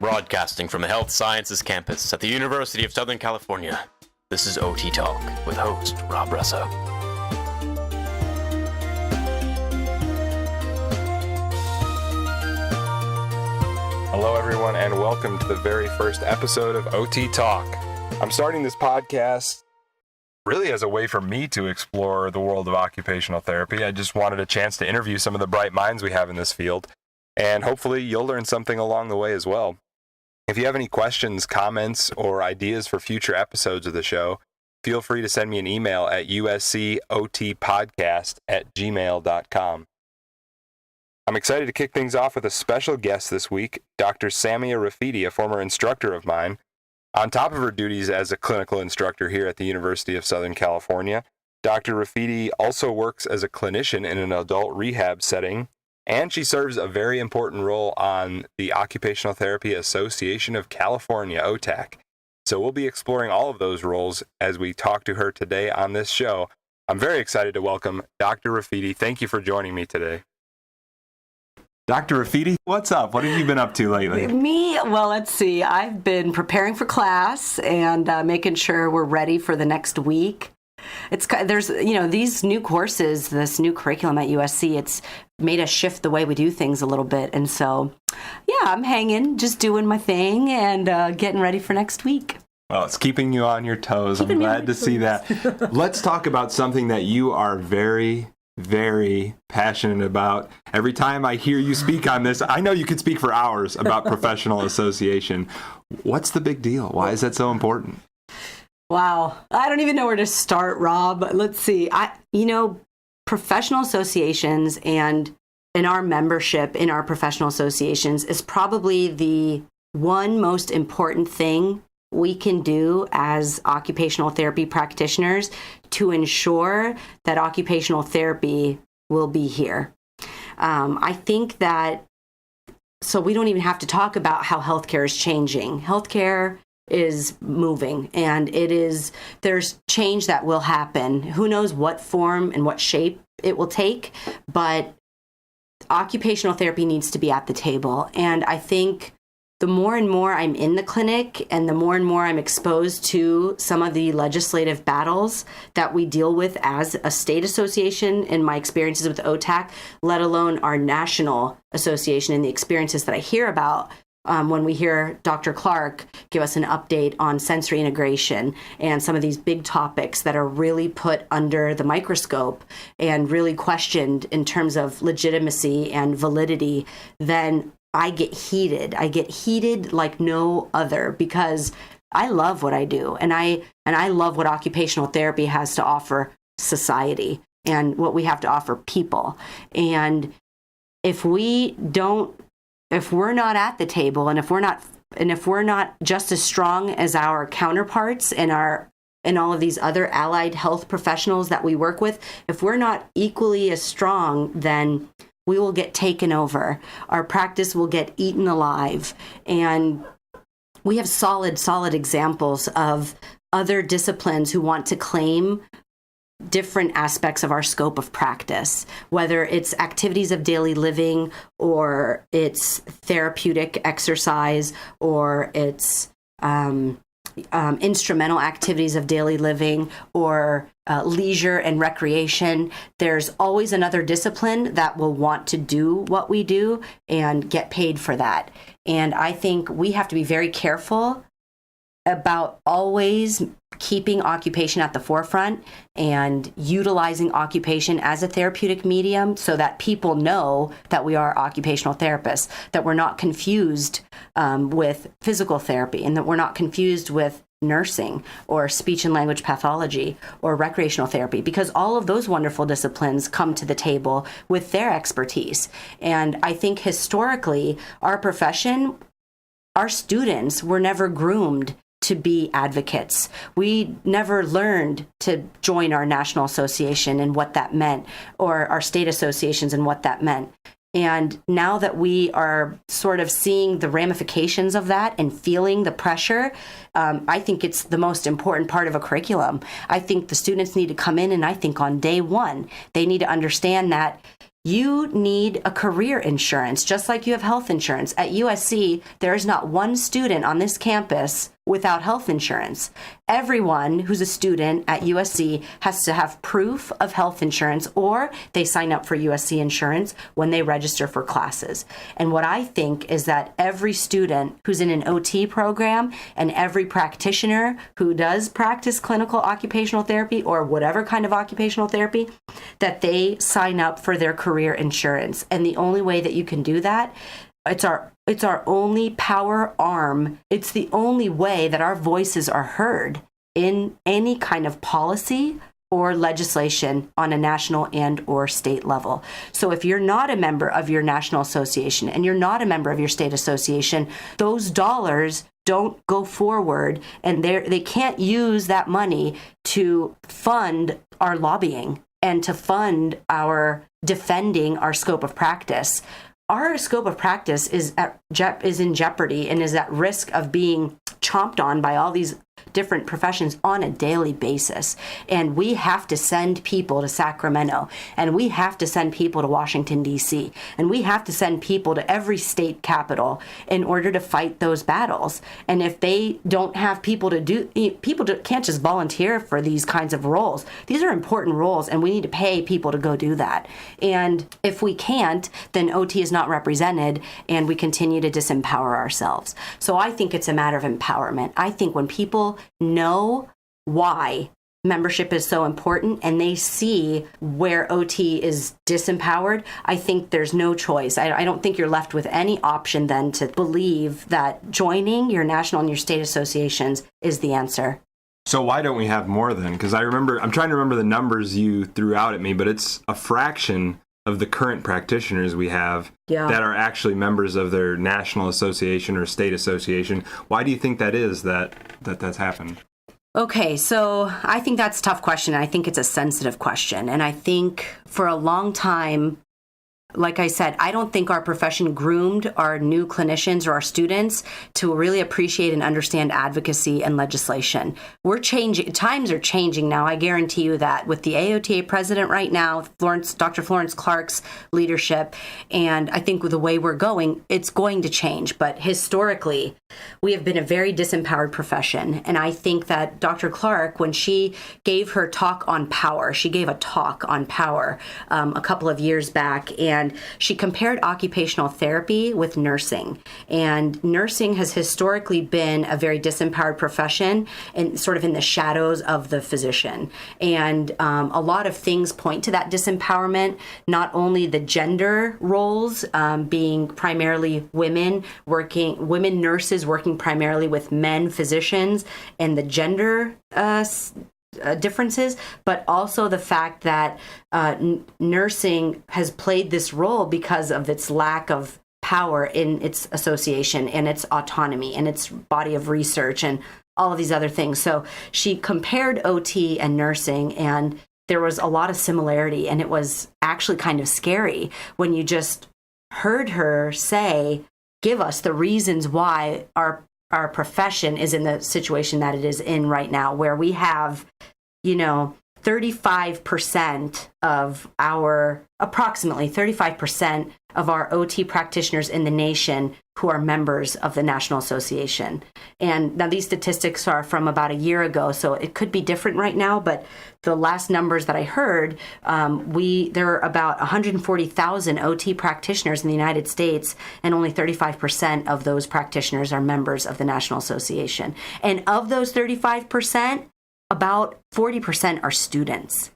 Broadcasting from the Health Sciences campus at the University of Southern California, this is OT Talk with host Rob Russow. Hello, everyone, and welcome to the very first episode of OT Talk. I'm starting this podcast really as a way for me to explore the world of occupational therapy. I just wanted a chance to interview some of the bright minds we have in this field, and hopefully you'll learn something along the way as well. If you have any questions, comments, or ideas for future episodes of the show, feel free to send me an email at uscotpodcast@gmail.com. I'm excited to kick things off with a special guest this week, Dr. Samia Rafeedie, a former instructor of mine. On top of her duties as a clinical instructor here at the University of Southern California, Dr. Rafeedie also works as a clinician in an adult rehab setting, and she serves a very important role on the Occupational Therapy Association of California, OTAC. So we'll be exploring all of those roles as we talk to her today on this show. I'm very excited to welcome Dr. Rafeedie. Thank you for joining me today. Dr. Rafeedie, what's up? What have you been up to lately? Me? Well, let's see. I've been preparing for class and making sure we're ready for the next week. There's these new courses, this new curriculum at USC, it's made us shift the way we do things a little bit. And so, yeah, I'm hanging, just doing my thing and getting ready for next week. Well, it's keeping you on your toes. I'm glad to see that. Let's talk about something that you are very, very passionate about. Every time I hear you speak on this, I know you could speak for hours about professional association. What's the big deal? Why is that so important? Wow. I don't even know where to start, Rob. Let's see. Professional associations and in our membership in our professional associations is probably the one most important thing we can do as occupational therapy practitioners to ensure that occupational therapy will be here. I think that, so we don't even have to talk about how healthcare is changing. Healthcare is moving, and there's change that will happen. Who knows what form and what shape it will take, but occupational therapy needs to be at the table. And I think the more and more I'm in the clinic and the more and more I'm exposed to some of the legislative battles that we deal with as a state association in my experiences with OTAC, let alone our national association and the experiences that I hear about when we hear Dr. Clark give us an update on sensory integration and some of these big topics that are really put under the microscope and really questioned in terms of legitimacy and validity, then I get heated. I get heated like no other because I love what I do, and I love what occupational therapy has to offer society and what we have to offer people. And if we're not at the table, and if we're not just as strong as our counterparts and all of these other allied health professionals that we work with, if we're not equally as strong, then we will get taken over. Our practice will get eaten alive. And we have solid examples of other disciplines who want to claim different aspects of our scope of practice, whether it's activities of daily living or it's therapeutic exercise or it's instrumental activities of daily living or leisure and recreation. There's always another discipline that will want to do what we do and get paid for that. And I think we have to be very careful about always keeping occupation at the forefront and utilizing occupation as a therapeutic medium so that people know that we are occupational therapists, that we're not confused with physical therapy, and that we're not confused with nursing or speech and language pathology or recreational therapy, because all of those wonderful disciplines come to the table with their expertise. And I think historically, our profession, our students were never groomed to be advocates. We never learned to join our national association and what that meant, or our state associations and what that meant. And now that we are sort of seeing the ramifications of that and feeling the pressure, I think it's the most important part of a curriculum. I think the students need to come in, and I think on day one, they need to understand that you need a career insurance, just like you have health insurance. At USC, there is not one student on this campus without health insurance. Everyone who's a student at USC has to have proof of health insurance, or they sign up for USC insurance when they register for classes. And what I think is that every student who's in an OT program and every practitioner who does practice clinical occupational therapy or whatever kind of occupational therapy, that they sign up for their career insurance. And the only way that you can do that, it's our only power arm. It's the only way that our voices are heard in any kind of policy or legislation on a national and or state level. So if you're not a member of your national association and you're not a member of your state association, those dollars don't go forward, and they can't use that money to fund our lobbying and to fund our defending our scope of practice. Our scope of practice is in jeopardy and is at risk of being chomped on by all these different professions on a daily basis. And we have to send people to Sacramento, and we have to send people to Washington, D.C., and we have to send people to every state capital in order to fight those battles. And if they don't have people to do, can't just volunteer for these kinds of roles. These are important roles, and we need to pay people to go do that. And if we can't, then OT is not represented, and we continue to disempower ourselves. So I think it's a matter of empowerment. I think when people know why membership is so important and they see where OT is disempowered, I think there's no choice. I don't think you're left with any option then to believe that joining your national and your state associations is the answer. So why don't we have more then? Because I'm trying to remember the numbers you threw out at me, but it's a fraction of the current practitioners we have that are actually members of their national association or state association. Why do you think that is that's happened? Okay, so I think that's a tough question. I think it's a sensitive question. And I think for a long time, like I said, I don't think our profession groomed our new clinicians or our students to really appreciate and understand advocacy and legislation. We're changing. Times are changing now. I guarantee you that with the AOTA president right now, Dr. Florence Clark's leadership, and I think with the way we're going, it's going to change. But historically, we have been a very disempowered profession. And I think that Dr. Clark, when she gave her talk on power, she gave a talk on power a couple of years back, and she compared occupational therapy with nursing. And nursing has historically been a very disempowered profession and sort of in the shadows of the physician. And a lot of things point to that disempowerment, not only the gender roles being primarily women nurses working primarily with men physicians, and the gender differences, but also the fact that nursing has played this role because of its lack of power in its association and its autonomy and its body of research and all of these other things. So she compared OT and nursing, and there was a lot of similarity, and it was actually kind of scary when you just heard her say, give us the reasons why our profession is in the situation that it is in right now, where we have, 35% of approximately 35% of our OT practitioners in the nation who are members of the National Association. And now these statistics are from about a year ago, so it could be different right now, but the last numbers that I heard, there are about 140,000 OT practitioners in the United States, and only 35% of those practitioners are members of the National Association. And of those 35%, about 40% are students.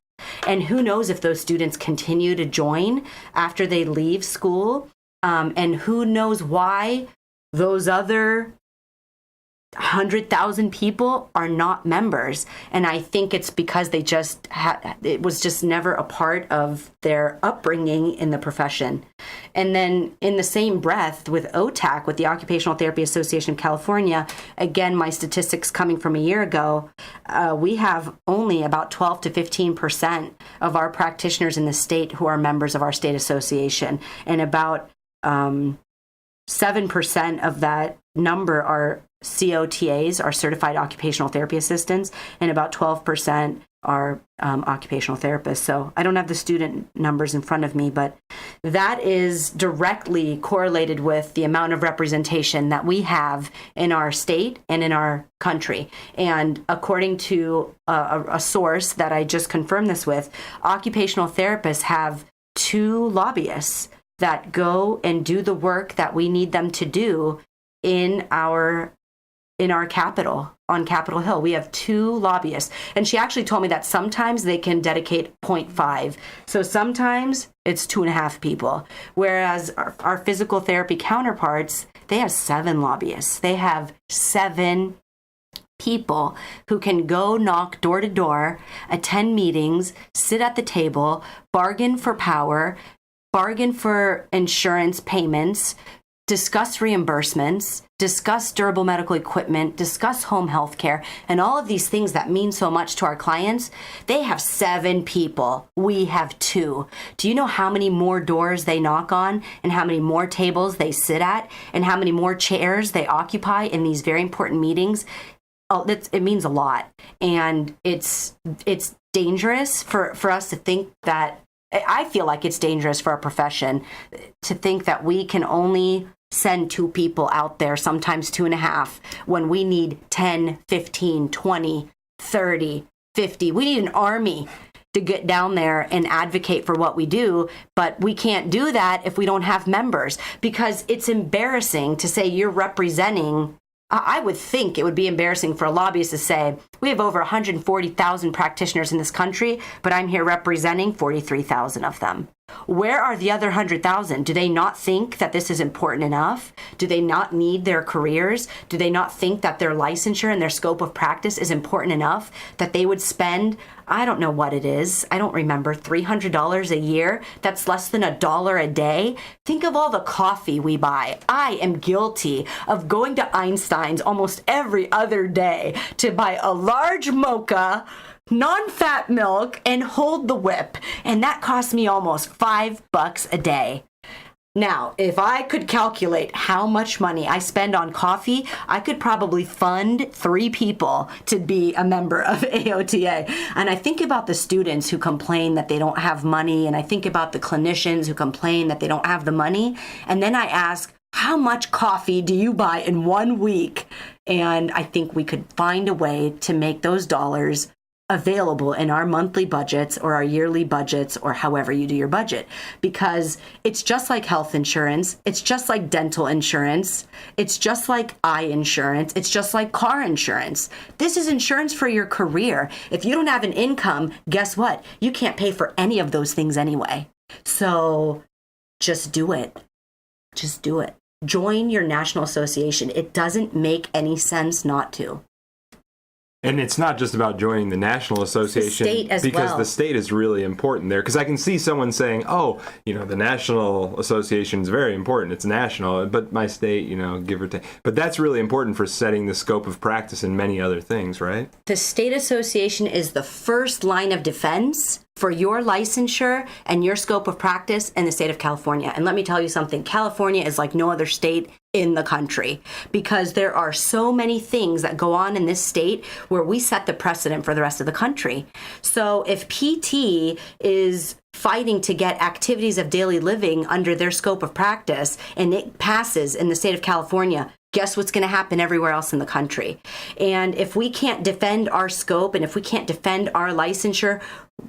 And who knows if those students continue to join after they leave school, and who knows why those other 100,000 people are not members. And I think it's because they just it was just never a part of their upbringing in the profession. And then in the same breath with OTAC, with the Occupational Therapy Association of California, again, my statistics coming from a year ago, we have only about 12 to 15% of our practitioners in the state who are members of our state association. And about 7% of that number are COTAs, are certified occupational therapy assistants, and about 12% occupational therapists. So I don't have the student numbers in front of me, but that is directly correlated with the amount of representation that we have in our state and in our country. And according to a source that I just confirmed this with, occupational therapists have 2 lobbyists that go and do the work that we need them to do in our capital, on Capitol Hill. We have 2 lobbyists. And she actually told me that sometimes they can dedicate 0.5. So sometimes it's 2.5 people. Whereas our physical therapy counterparts, they have 7 lobbyists. They have 7 people who can go knock door to door, attend meetings, sit at the table, bargain for power, bargain for insurance payments, discuss reimbursements, discuss durable medical equipment, discuss home health care, and all of these things that mean so much to our clients. They have 7 people. We have 2. Do you know how many more doors they knock on, and how many more tables they sit at, and how many more chairs they occupy in these very important meetings? Oh, it means a lot. And it's dangerous for us to think that, I feel like it's dangerous for our profession to think that we can only send 2 people out there, sometimes 2.5, when we need 10, 15, 20, 30, 50. We need an army to get down there and advocate for what we do, but we can't do that if we don't have members, because it's embarrassing to say you're representing. I would think it would be embarrassing for a lobbyist to say, we have over 140,000 practitioners in this country, but I'm here representing 43,000 of them. Where are the other 100,000? Do they not think that this is important enough? Do they not need their careers? Do they not think that their licensure and their scope of practice is important enough that they would spend, I don't know what it is, I don't remember, $300 a year? That's less than $1 a day. Think of all the coffee we buy. I am guilty of going to Einstein's almost every other day to buy a large mocha, non-fat milk, and hold the whip. And that cost me almost $5 a day. Now, if I could calculate how much money I spend on coffee, I could probably fund 3 people to be a member of AOTA. And I think about the students who complain that they don't have money, and I think about the clinicians who complain that they don't have the money. And then I ask, how much coffee do you buy in 1 week? And I think we could find a way to make those dollars available in our monthly budgets or our yearly budgets, or however you do your budget, because it's just like health insurance. It's just like dental insurance. It's just like eye insurance. It's just like car insurance. This is insurance for your career. If you don't have an income, guess what? You can't pay for any of those things anyway. So just do it. Just do it. Join your national association. It doesn't make any sense not to. And it's not just about joining the National Association, the state as because well. The state is really important there. Because I can see someone saying, oh, the National Association is very important. It's national, but my state, give or take. But that's really important for setting the scope of practice and many other things, right? The state association is the first line of defense for your licensure and your scope of practice in the state of California. And let me tell you something, California is like no other state in the country, because there are so many things that go on in this state where we set the precedent for the rest of the country. So if PT is fighting to get activities of daily living under their scope of practice and it passes in the state of California, guess what's going to happen everywhere else in the country? And if we can't defend our scope and if we can't defend our licensure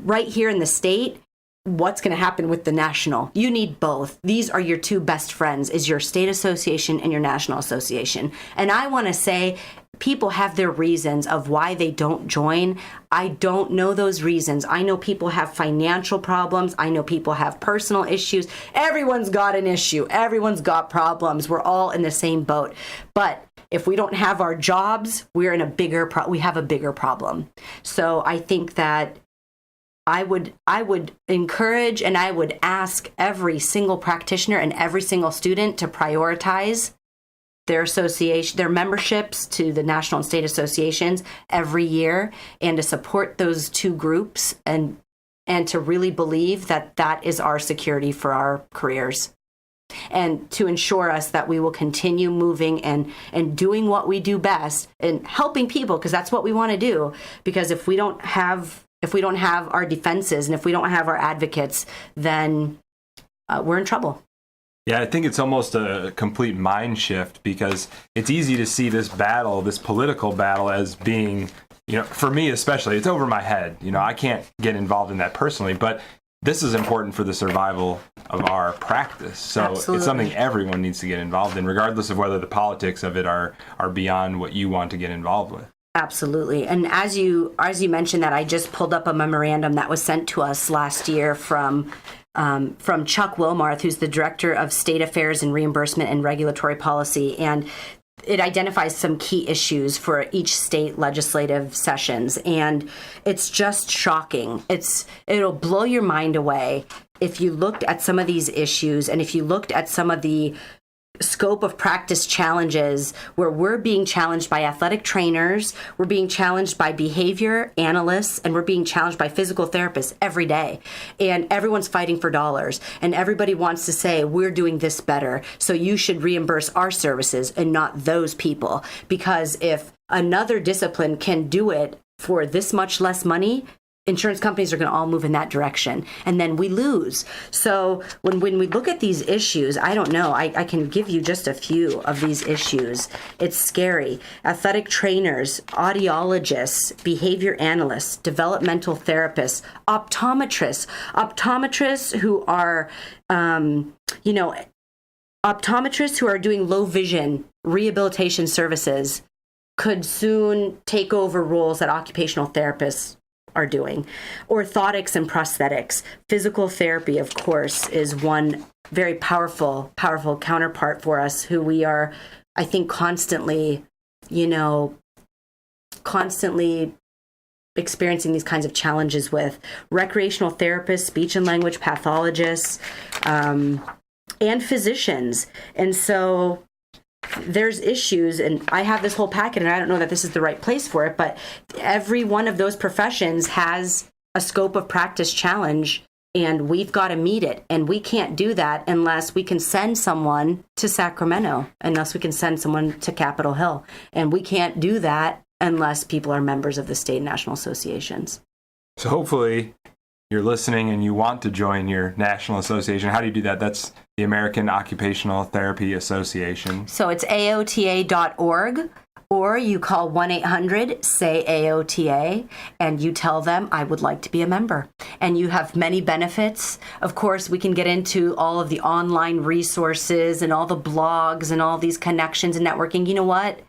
right here in the state, what's going to happen with the national? You need both. These are your 2 best friends, is your state association and your national association. And I want to say, people have their reasons of why they don't join. I don't know those reasons. I know people have financial problems. I know people have personal issues. Everyone's got an issue. Everyone's got problems. We're all in the same boat. But if we don't have our jobs, we have a bigger problem. So I think that I would encourage and I would ask every single practitioner and every single student to prioritize their association, their memberships to the national and state associations every year, and to support those 2 groups and to really believe that that is our security for our careers, and to ensure us that we will continue moving and doing what we do best and helping people, because that's what we want to do. Because if we don't have if we don't have our defenses and if we don't have our advocates, then we're in trouble. Yeah, I think it's almost a complete mind shift, because it's easy to see this battle, this political battle, as being, for me especially, it's over my head. I can't get involved in that personally, but this is important for the survival of our practice. So Absolutely. It's something everyone needs to get involved in, regardless of whether the politics of it are beyond what you want to get involved with. Absolutely. And as you mentioned that, I just pulled up a memorandum that was sent to us last year from Chuck Wilmarth, who's the Director of State Affairs and Reimbursement and Regulatory Policy. And it identifies some key issues for each state legislative sessions. And it's just shocking. It'll blow your mind away if you looked at some of these issues and if you looked at some of the scope of practice challenges where we're being challenged by athletic trainers, we're being challenged by behavior analysts, and we're being challenged by physical therapists every day. And everyone's fighting for dollars. And everybody wants to say, we're doing this better, so you should reimburse our services and not those people. Because if another discipline can do it for this much less money, insurance companies are going to all move in that direction, and then we lose. So when we look at these issues, I don't know, I can give you just a few of these issues. It's scary. Athletic trainers, audiologists, behavior analysts, developmental therapists, optometrists who are, optometrists who are doing low vision rehabilitation services could soon take over roles that occupational therapists are doing. Orthotics and prosthetics. Physical therapy, of course, is one very powerful counterpart for us, who we are, I think, constantly experiencing these kinds of challenges with. Recreational therapists, speech and language pathologists, and physicians. And so there's issues, and I have this whole packet, and I don't know that this is the right place for it, but every one of those professions has a scope of practice challenge, and we've got to meet it. And we can't do that unless we can send someone to Sacramento, unless we can send someone to Capitol Hill. And we can't do that unless people are members of the state and national associations. So hopefully you're listening and you want to join your national association. How do you do that? That's the American Occupational Therapy Association. So it's AOTA.org, or you call 1-800-SAY-AOTA, and you tell them, I would like to be a member. And you have many benefits. Of course, we can get into all of the online resources and all the blogs and all these connections and networking. You know what?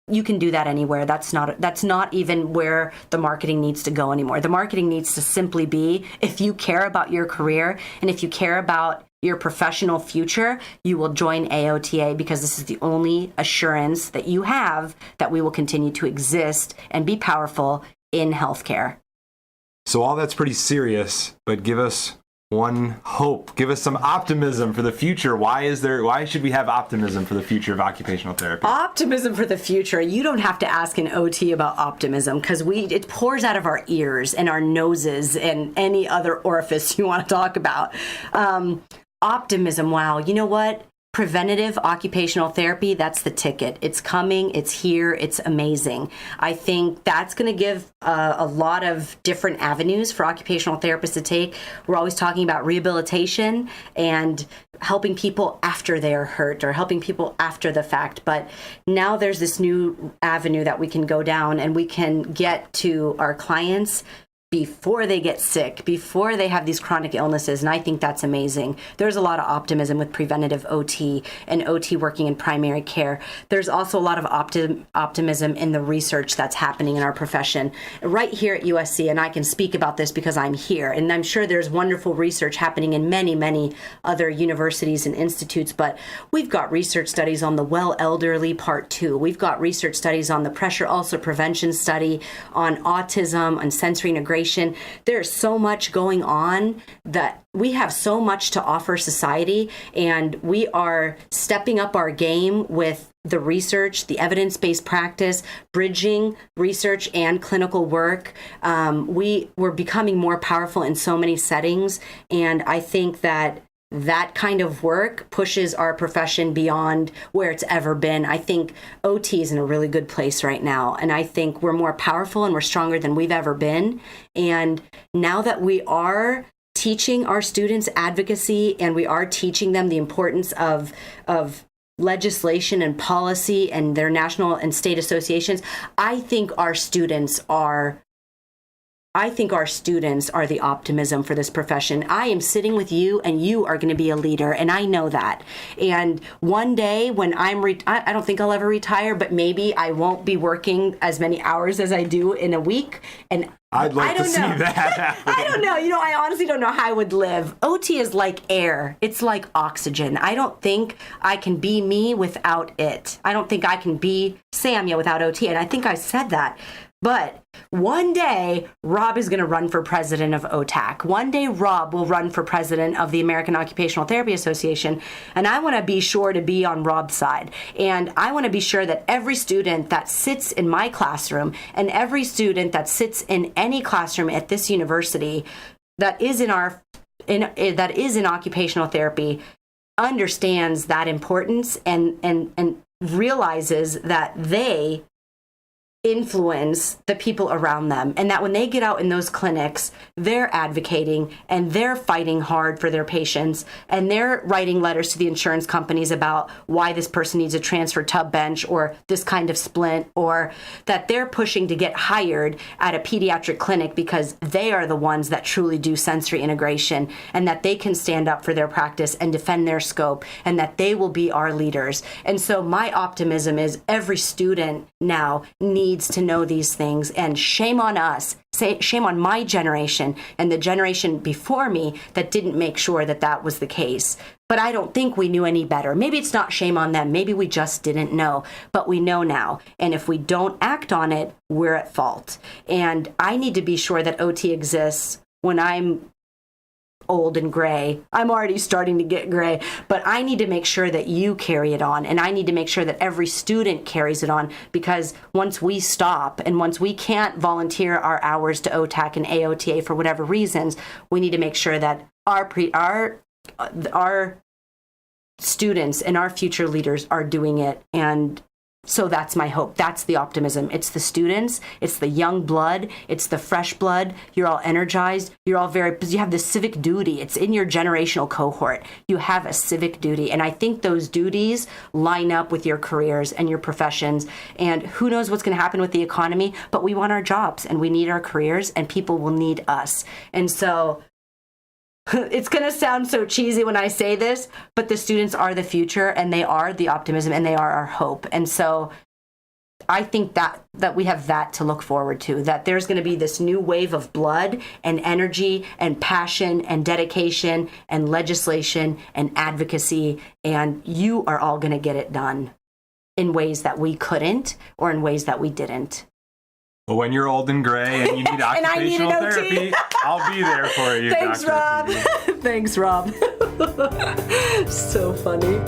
You can do that anywhere. That's not even where the marketing needs to go anymore. The marketing needs to simply be, if you care about your career and if you care about your professional future, you will join AOTA, because this is the only assurance that you have that we will continue to exist and be powerful in healthcare. So all that's pretty serious, but give us one hope. Give us some optimism for the future. Why should we have optimism for the future of occupational therapy? Optimism for the future. You don't have to ask an OT about optimism, because it pours out of our ears and our noses and any other orifice you want to talk about. Optimism. Wow. You know what? Preventative occupational therapy, that's the ticket. It's coming. It's here. It's amazing. I think that's going to give a lot of different avenues for occupational therapists to take. We're always talking about rehabilitation and helping people after they are hurt, or helping people after the fact. But now there's this new avenue that we can go down, and we can get to our clients before they get sick, before they have these chronic illnesses. And I think that's amazing. There's a lot of optimism with preventative OT and OT working in primary care. There's also a lot of optimism in the research that's happening in our profession right here at USC. And I can speak about this because I'm here. And I'm sure there's wonderful research happening in many, many other universities and institutes. But we've got research studies on the well elderly part 2. We've got research studies on the pressure ulcer prevention study, on autism, on sensory integration. There's so much going on that we have so much to offer society, and we are stepping up our game with the research, the evidence-based practice, bridging research and clinical work. We're becoming more powerful in so many settings, and I think that that kind of work pushes our profession beyond where it's ever been. I think OT is in a really good place right now. And I think we're more powerful and we're stronger than we've ever been. And now that we are teaching our students advocacy and we are teaching them the importance of legislation and policy and their national and state associations, I think our students are the optimism for this profession. I am sitting with you and you are going to be a leader, and I know that. And one day when I don't think I'll ever retire, but maybe I won't be working as many hours as I do in a week. And I'd like to see that happen. I don't know. I honestly don't know how I would live. OT is like air. It's like oxygen. I don't think I can be me without it. I don't think I can be Samia without OT. And I think I said that. But one day, Rob is going to run for president of OTAC. One day, Rob will run for president of the American Occupational Therapy Association. And I want to be sure to be on Rob's side. And I want to be sure that every student that sits in my classroom and every student that sits in any classroom at this university that is in occupational therapy understands that importance and realizes that they influence the people around them, and that when they get out in those clinics, they're advocating and they're fighting hard for their patients, and they're writing letters to the insurance companies about why this person needs a transfer tub bench or this kind of splint, or that they're pushing to get hired at a pediatric clinic because they are the ones that truly do sensory integration, and that they can stand up for their practice and defend their scope, and that they will be our leaders. And so my optimism is every student now needs to know these things, and shame on us, shame on my generation and the generation before me that didn't make sure that that was the case. But I don't think we knew any better. Maybe it's not shame on them. Maybe we just didn't know, but we know now. And if we don't act on it, we're at fault. And I need to be sure that OT exists when I'm old and gray. I'm already starting to get gray, but I need to make sure that you carry it on, and I need to make sure that every student carries it on, because once we stop and once we can't volunteer our hours to OTAC and AOTA for whatever reasons, we need to make sure that our students and our future leaders are doing it. And so that's my hope. That's the optimism. It's the students. It's the young blood. It's the fresh blood. You're all energized. You have this civic duty. It's in your generational cohort. You have a civic duty. And I think those duties line up with your careers and your professions. And who knows what's going to happen with the economy, but we want our jobs and we need our careers, and people will need us. And so it's going to sound so cheesy when I say this, but the students are the future, and they are the optimism, and they are our hope. And so I think that we have that to look forward to, that there's going to be this new wave of blood and energy and passion and dedication and legislation and advocacy, and you are all going to get it done in ways that we couldn't, or in ways that we didn't. Well, when you're old and gray and you need occupational therapy, I'll be there for you. Thanks, Dr. Rob. Thanks, Rob. So funny.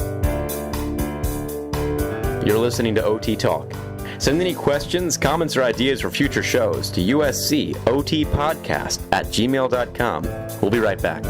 You're listening to OT Talk. Send any questions, comments, or ideas for future shows to uscotpodcast@gmail.com. We'll be right back.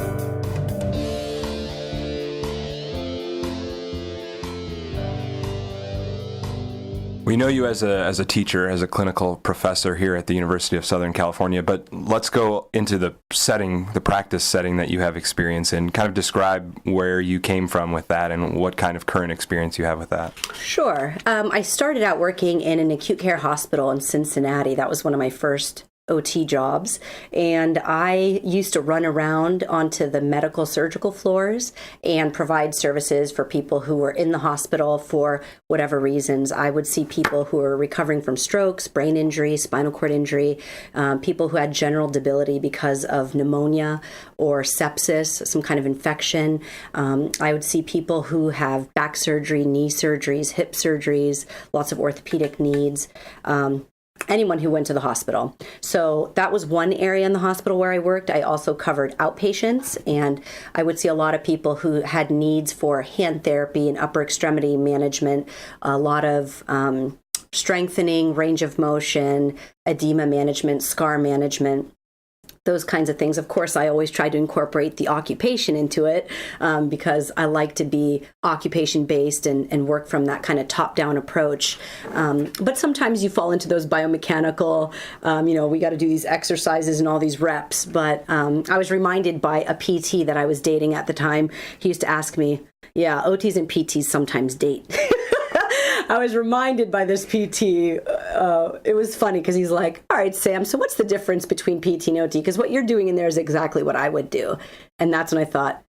We know you as a teacher, as a clinical professor here at the University of Southern California, but let's go into the setting, the practice setting that you have experience in. Kind of describe where you came from with that and what kind of current experience you have with that. Sure. I started out working in an acute care hospital in Cincinnati. That was one of my first OT jobs, and I used to run around onto the medical surgical floors and provide services for people who were in the hospital for whatever reasons. I would see people who were recovering from strokes, brain injury, spinal cord injury, people who had general debility because of pneumonia or sepsis, some kind of infection. I would see people who have back surgery, knee surgeries, hip surgeries, lots of orthopedic needs. Anyone who went to the hospital. So that was one area in the hospital where I worked. I also covered outpatients, and I would see a lot of people who had needs for hand therapy and upper extremity management, a lot of strengthening, range of motion, edema management, scar management. those kinds of things. Of course, I always try to incorporate the occupation into it because I like to be occupation-based and work from that kind of top-down approach. But sometimes you fall into those biomechanical, we got to do these exercises and all these reps. But I was reminded by a PT that I was dating at the time. He used to ask me, yeah, OTs and PTs sometimes date. I was reminded by this PT, it was funny because he's like, all right, Sam, so what's the difference between PT and OT? Because what you're doing in there is exactly what I would do. And that's when I thought,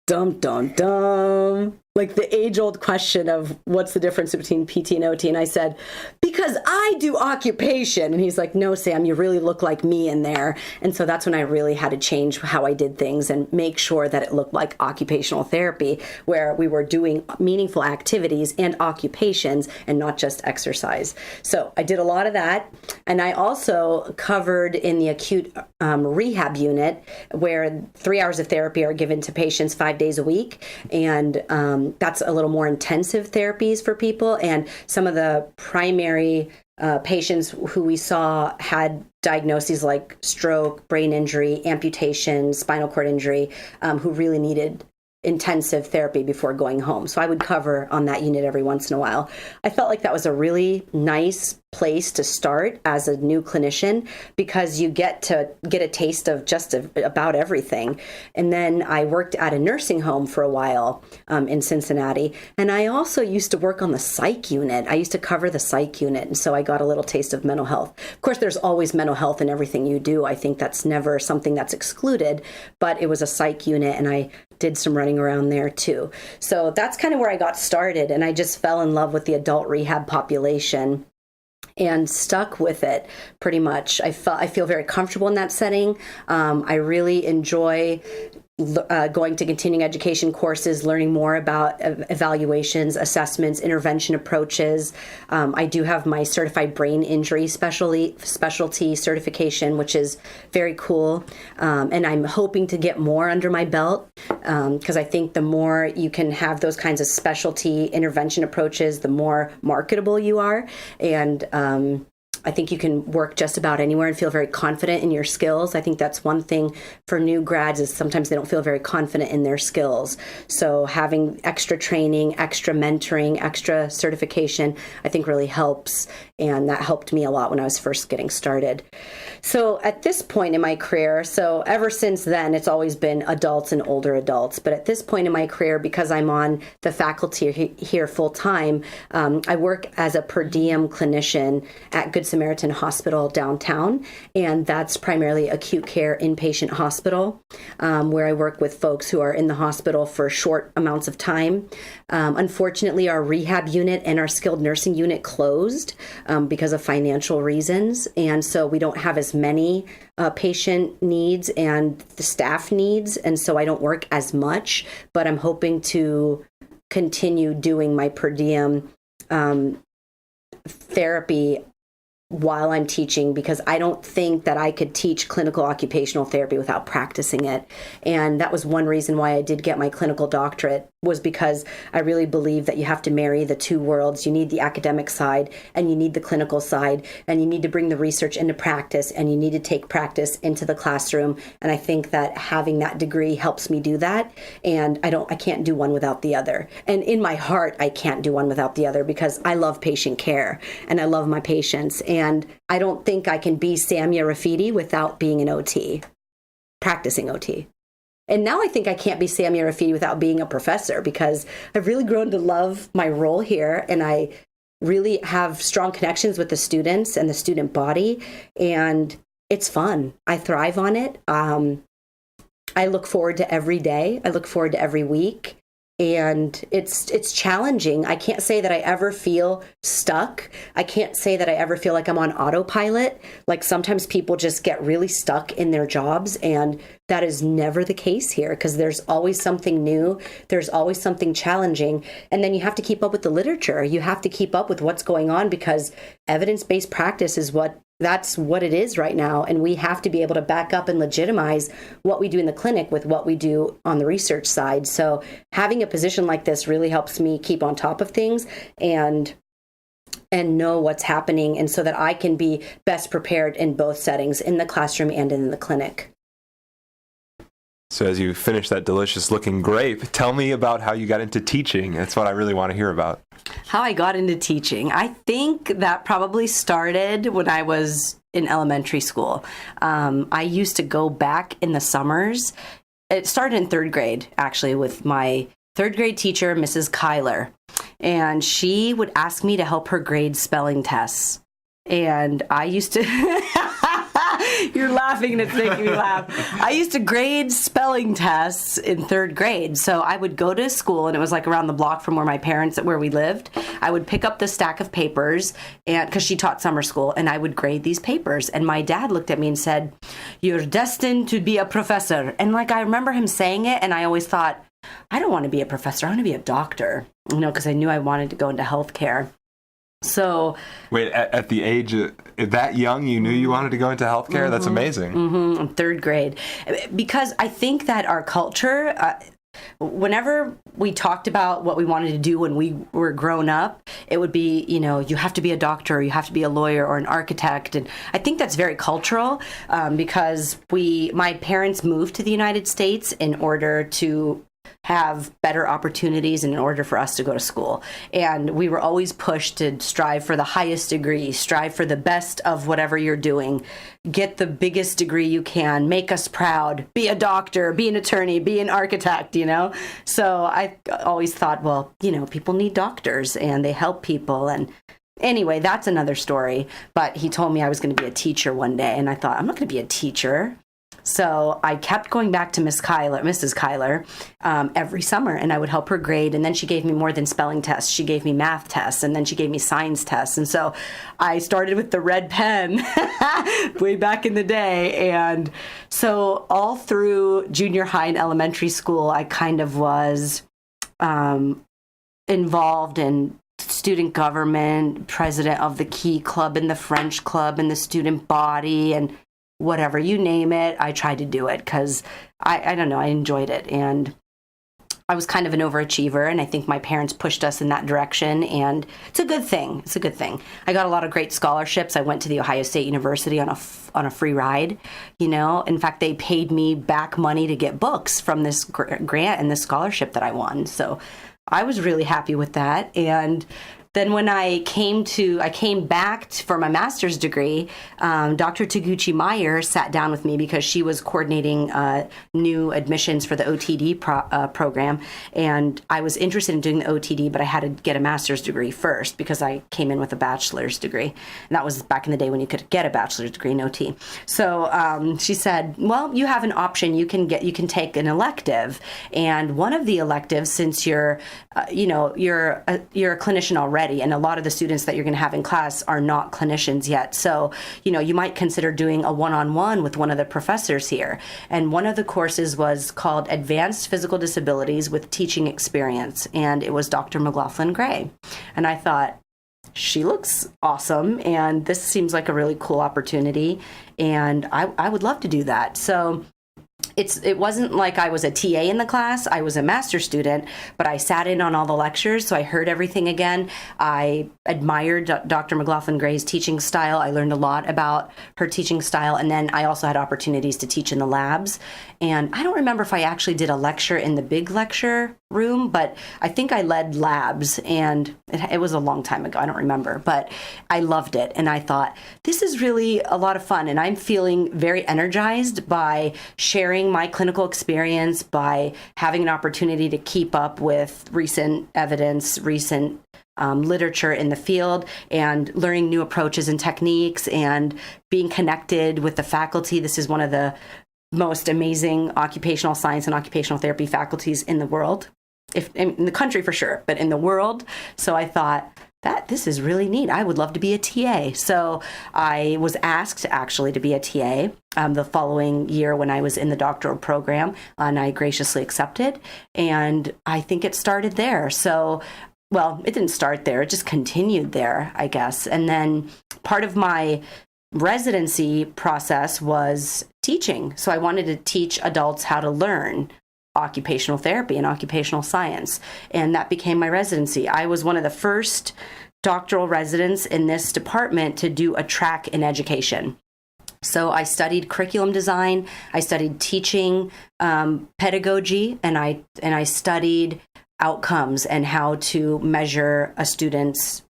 dum, dum, dum. Like the age-old question of what's the difference between PT and OT? And I said, because I do occupation. And he's like, no, Sam, you really look like me in there. And so that's when I really had to change how I did things and make sure that it looked like occupational therapy, where we were doing meaningful activities and occupations and not just exercise. So I did a lot of that. And I also covered in the acute rehab unit, where 3 hours of therapy are given to patients 5 days a week. And that's a little more intensive therapies for people. And some of the primary patients who we saw had diagnoses like stroke, brain injury, amputation, spinal cord injury, who really needed intensive therapy before going home. So I would cover on that unit every once in a while. I felt like that was a really nice place to start as a new clinician, because you get a taste of just about everything. And then I worked at a nursing home for a while in Cincinnati. And I also used to work on the psych unit. I used to cover the psych unit. And so I got a little taste of mental health. Of course, there's always mental health in everything you do. I think that's never something that's excluded, but it was a psych unit and I did some running around there too. So that's kind of where I got started. And I just fell in love with the adult rehab population and stuck with it pretty much. I feel very comfortable in that setting. I really enjoy going to continuing education courses, learning more about evaluations, assessments, intervention approaches. I do have my certified brain injury specialty certification, which is very cool. And I'm hoping to get more under my belt because I think the more you can have those kinds of specialty intervention approaches, the more marketable you are. And I think you can work just about anywhere and feel very confident in your skills. I think that's one thing for new grads is sometimes they don't feel very confident in their skills. So having extra training, extra mentoring, extra certification, I think really helps. And that helped me a lot when I was first getting started. So at this point in my career, so ever since then, it's always been adults and older adults. But at this point in my career, because I'm on the faculty here full time, I work as a per diem clinician at Good Samaritan Hospital downtown. And that's primarily acute care inpatient hospital, where I work with folks who are in the hospital for short amounts of time. Unfortunately, our rehab unit and our skilled nursing unit closed because of financial reasons. And so we don't have as many patient needs and the staff needs. And so I don't work as much, but I'm hoping to continue doing my per diem therapy while I'm teaching, because I don't think that I could teach clinical occupational therapy without practicing it. And that was one reason why I did get my clinical doctorate, was because I really believe that you have to marry the two worlds. You need the academic side and you need the clinical side, and you need to bring the research into practice, and you need to take practice into the classroom. And I think that having that degree helps me do that. And I can't do one without the other. And in my heart, I can't do one without the other, because I love patient care and I love my patients. And I don't think I can be Samia Rafeedie without being an OT, practicing OT. And now I think I can't be Samia Rafeedie without being a professor, because I've really grown to love my role here. And I really have strong connections with the students and the student body. And it's fun. I thrive on it. I look forward to every day. I look forward to every week. And it's challenging. I can't say that I ever feel stuck. I can't say that I ever feel like I'm on autopilot. Like sometimes people just get really stuck in their jobs, and that is never the case here, because there's always something new. There's always something challenging. And then you have to keep up with the literature. You have to keep up with what's going on, because evidence-based practice is that's what it is right now. And we have to be able to back up and legitimize what we do in the clinic with what we do on the research side. So having a position like this really helps me keep on top of things and know what's happening, and so that I can be best prepared in both settings, in the classroom and in the clinic. So as you finish that delicious looking grape, tell me about how you got into teaching. That's what I really want to hear about. How I got into teaching. I think that probably started when I was in elementary school. I used to go back in the summers. It started in third grade, actually, with my third grade teacher, Mrs. Kyler. And she would ask me to help her grade spelling tests. And I used to... You're laughing and it's making me laugh. I used to grade spelling tests in third grade. So I would go to school, and it was like around the block from where we lived. I would pick up the stack of papers, and because she taught summer school, and I would grade these papers. And my dad looked at me and said, "You're destined to be a professor." And like, I remember him saying it, and I always thought, I don't want to be a professor. I want to be a doctor, because I knew I wanted to go into healthcare. So wait, at the age of that young, you knew you wanted to go into healthcare? Mm-hmm. That's amazing. Mm-hmm. In third grade, because I think that our culture, whenever we talked about what we wanted to do when we were grown up, it would be, you have to be a doctor, or you have to be a lawyer or an architect. And I think that's very cultural, because my parents moved to the United States in order to have better opportunities and in order for us to go to school. And we were always pushed to strive for the highest degree, strive for the best of whatever you're doing, get the biggest degree you can, make us proud, be a doctor, be an attorney, be an architect, So I always thought, well, people need doctors and they help people. And anyway, that's another story. But he told me I was going to be a teacher one day. And I thought, I'm not going to be a teacher. So I kept going back to Mrs. Kyler, every summer, and I would help her grade. And then she gave me more than spelling tests. She gave me math tests, and then she gave me science tests. And so I started with the red pen way back in the day. And so all through junior high and elementary school, I kind of was involved in student government, president of the Key Club and the French Club and the student body, and whatever, you name it, I tried to do it because I don't know, I enjoyed it. And I was kind of an overachiever, and I think my parents pushed us in that direction, and it's a good thing. It's a good thing. I got a lot of great scholarships. I went to the Ohio State University on a free ride, In fact, they paid me back money to get books from this grant and this scholarship that I won. So I was really happy with that. And then when I came back for my master's degree, Dr. Taguchi Meyer sat down with me because she was coordinating new admissions for the OTD program. And I was interested in doing the OTD, but I had to get a master's degree first because I came in with a bachelor's degree. And that was back in the day when you could get a bachelor's degree in OT. So she said, well, you have an option. You can take an elective. And one of the electives, since you're a clinician already, and a lot of the students that you're going to have in class are not clinicians yet. So, you might consider doing a one-on-one with one of the professors here. And one of the courses was called Advanced Physical Disabilities with Teaching Experience. And it was Dr. McLaughlin Gray. And I thought, she looks awesome. And this seems like a really cool opportunity. And I would love to do that. So it wasn't like I was a TA in the class. I was a master's student, but I sat in on all the lectures, so I heard everything again. I admired Dr. McLaughlin Gray's teaching style. I learned a lot about her teaching style, and then I also had opportunities to teach in the labs. And I don't remember if I actually did a lecture in the big lecture room, but I think I led labs, and it was a long time ago. I don't remember, but I loved it. And I thought, this is really a lot of fun. And I'm feeling very energized by sharing my clinical experience, by having an opportunity to keep up with recent evidence, recent literature in the field, and learning new approaches and techniques, and being connected with the faculty. This is one of the most amazing occupational science and occupational therapy faculties in the world, if in the country for sure, but in the world. So I thought, this is really neat. I would love to be a TA. So I was asked actually to be a TA the following year when I was in the doctoral program, and I graciously accepted. And I think it started there. So, well, it didn't start there. It just continued there, I guess. And then part of my residency process was teaching. So I wanted to teach adults how to learn occupational therapy and occupational science. And that became my residency. I was one of the first doctoral residents in this department to do a track in education. So I studied curriculum design, I studied teaching pedagogy, and I studied outcomes and how to measure a student's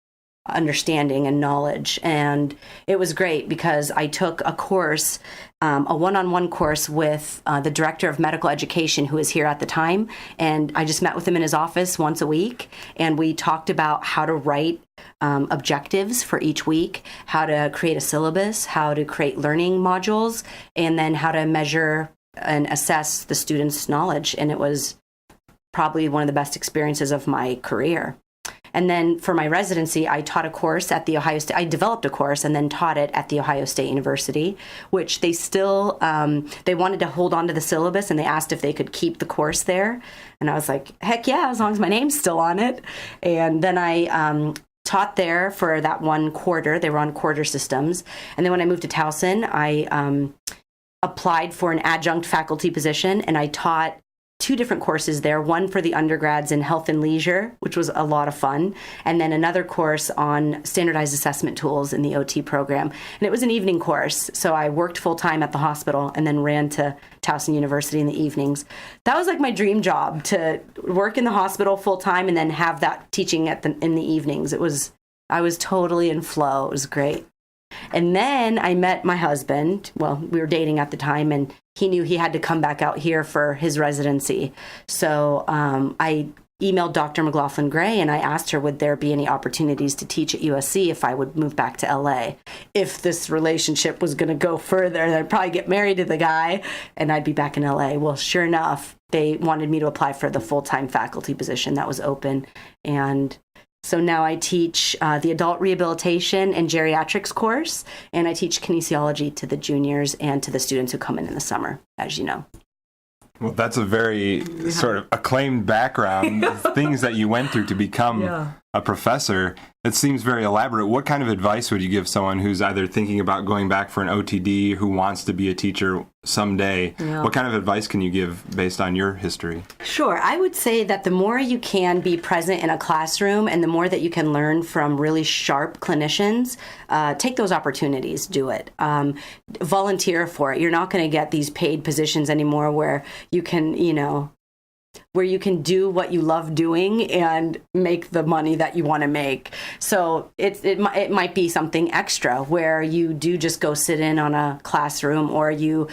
understanding and knowledge. And it was great because I took a course, a one-on-one course with the director of medical education who was here at the time. And I just met with him in his office once a week. And we talked about how to write objectives for each week, how to create a syllabus, how to create learning modules, and then how to measure and assess the student's knowledge. And it was probably one of the best experiences of my career. And then for my residency, I taught a course at the Ohio State. I developed a course and then taught it at the Ohio State University, which they still, they wanted to hold on to the syllabus, and they asked if they could keep the course there. And I was like, heck yeah, as long as my name's still on it. And then I taught there for that one quarter. They were on quarter systems. And then when I moved to Towson, I applied for an adjunct faculty position, and I taught 2 different courses there, one for the undergrads in health and leisure, which was a lot of fun, and then another course on standardized assessment tools in the OT program. And it was an evening course, so I worked full-time at the hospital and then ran to Towson University in the evenings. That was like my dream job, to work in the hospital full-time and then have that teaching in the evenings. I was totally in flow. It was great. And then I met my husband. Well, we were dating at the time, and he knew he had to come back out here for his residency. So I emailed Dr. McLaughlin Gray, and I asked her, would there be any opportunities to teach at USC if I would move back to LA? If this relationship was going to go further, I'd probably get married to the guy, and I'd be back in LA. Well, sure enough, they wanted me to apply for the full-time faculty position that was open. And so now I teach the adult rehabilitation and geriatrics course, and I teach kinesiology to the juniors and to the students who come in the summer, as you know. Well, that's a very sort of acclaimed background, things that you went through to become a professor. It seems very elaborate. What kind of advice would you give someone who's either thinking about going back for an OTD, who wants to be a teacher someday? Yeah. What kind of advice can you give based on your history? Sure. I would say that the more you can be present in a classroom and the more that you can learn from really sharp clinicians, take those opportunities, do it. Volunteer for it. You're not going to get these paid positions anymore where you can, where you can do what you love doing and make the money that you want to make. So it might be something extra where you do just go sit in on a classroom, or you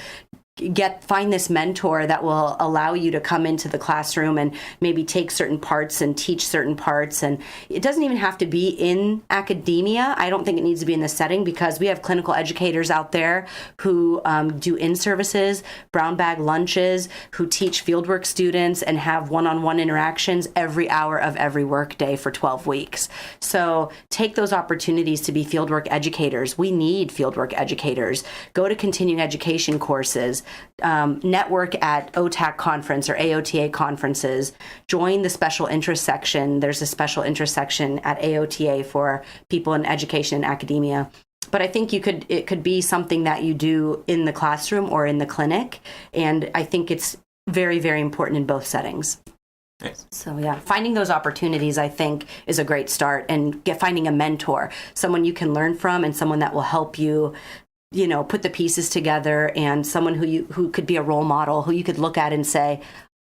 find this mentor that will allow you to come into the classroom and maybe take certain parts and teach certain parts. And it doesn't even have to be in academia. I don't think it needs to be in the setting, because we have clinical educators out there who do in-services, brown bag lunches, who teach fieldwork students and have one-on-one interactions every hour of every work day for 12 weeks. So take those opportunities to be fieldwork educators. We need fieldwork educators. Go to continuing education courses. Network at OTAC conference or AOTA conferences. Join the special interest section. There's a special interest section at AOTA for people in education and academia. But I think it could be something that you do in the classroom or in the clinic. And I think it's very, very important in both settings. Nice. So yeah, finding those opportunities, I think, is a great start. And finding a mentor, someone you can learn from and someone that will help you put the pieces together, and someone who could be a role model, who you could look at and say,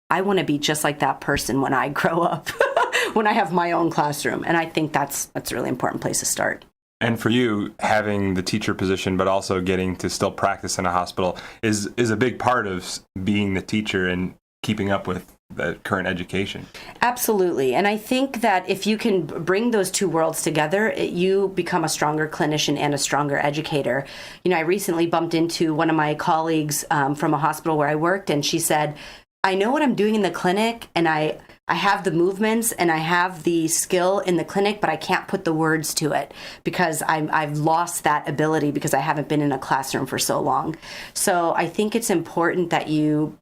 I want to be just like that person when I grow up, when I have my own classroom. And I think that's a really important place to start. And for you, having the teacher position, but also getting to still practice in a hospital is a big part of being the teacher and keeping up with the current education. Absolutely. And I think that if you can bring those two worlds together, you become a stronger clinician and a stronger educator. I recently bumped into one of my colleagues from a hospital where I worked, and she said, I know what I'm doing in the clinic, and I have the movements and I have the skill in the clinic, but I can't put the words to it because I've lost that ability because I haven't been in a classroom for so long. So I think it's important that you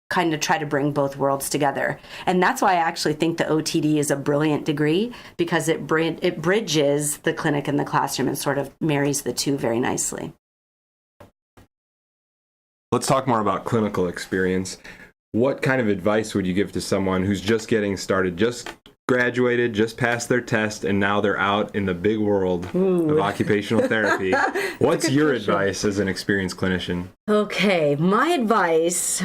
kind of try to bring both worlds together. And that's why I actually think the OTD is a brilliant degree, because it bridges the clinic and the classroom and sort of marries the two very nicely. Let's talk more about clinical experience. What kind of advice would you give to someone who's just getting started, just graduated, just passed their test, and now they're out in the big world of occupational therapy. What's your advice as an experienced clinician? Okay, my advice,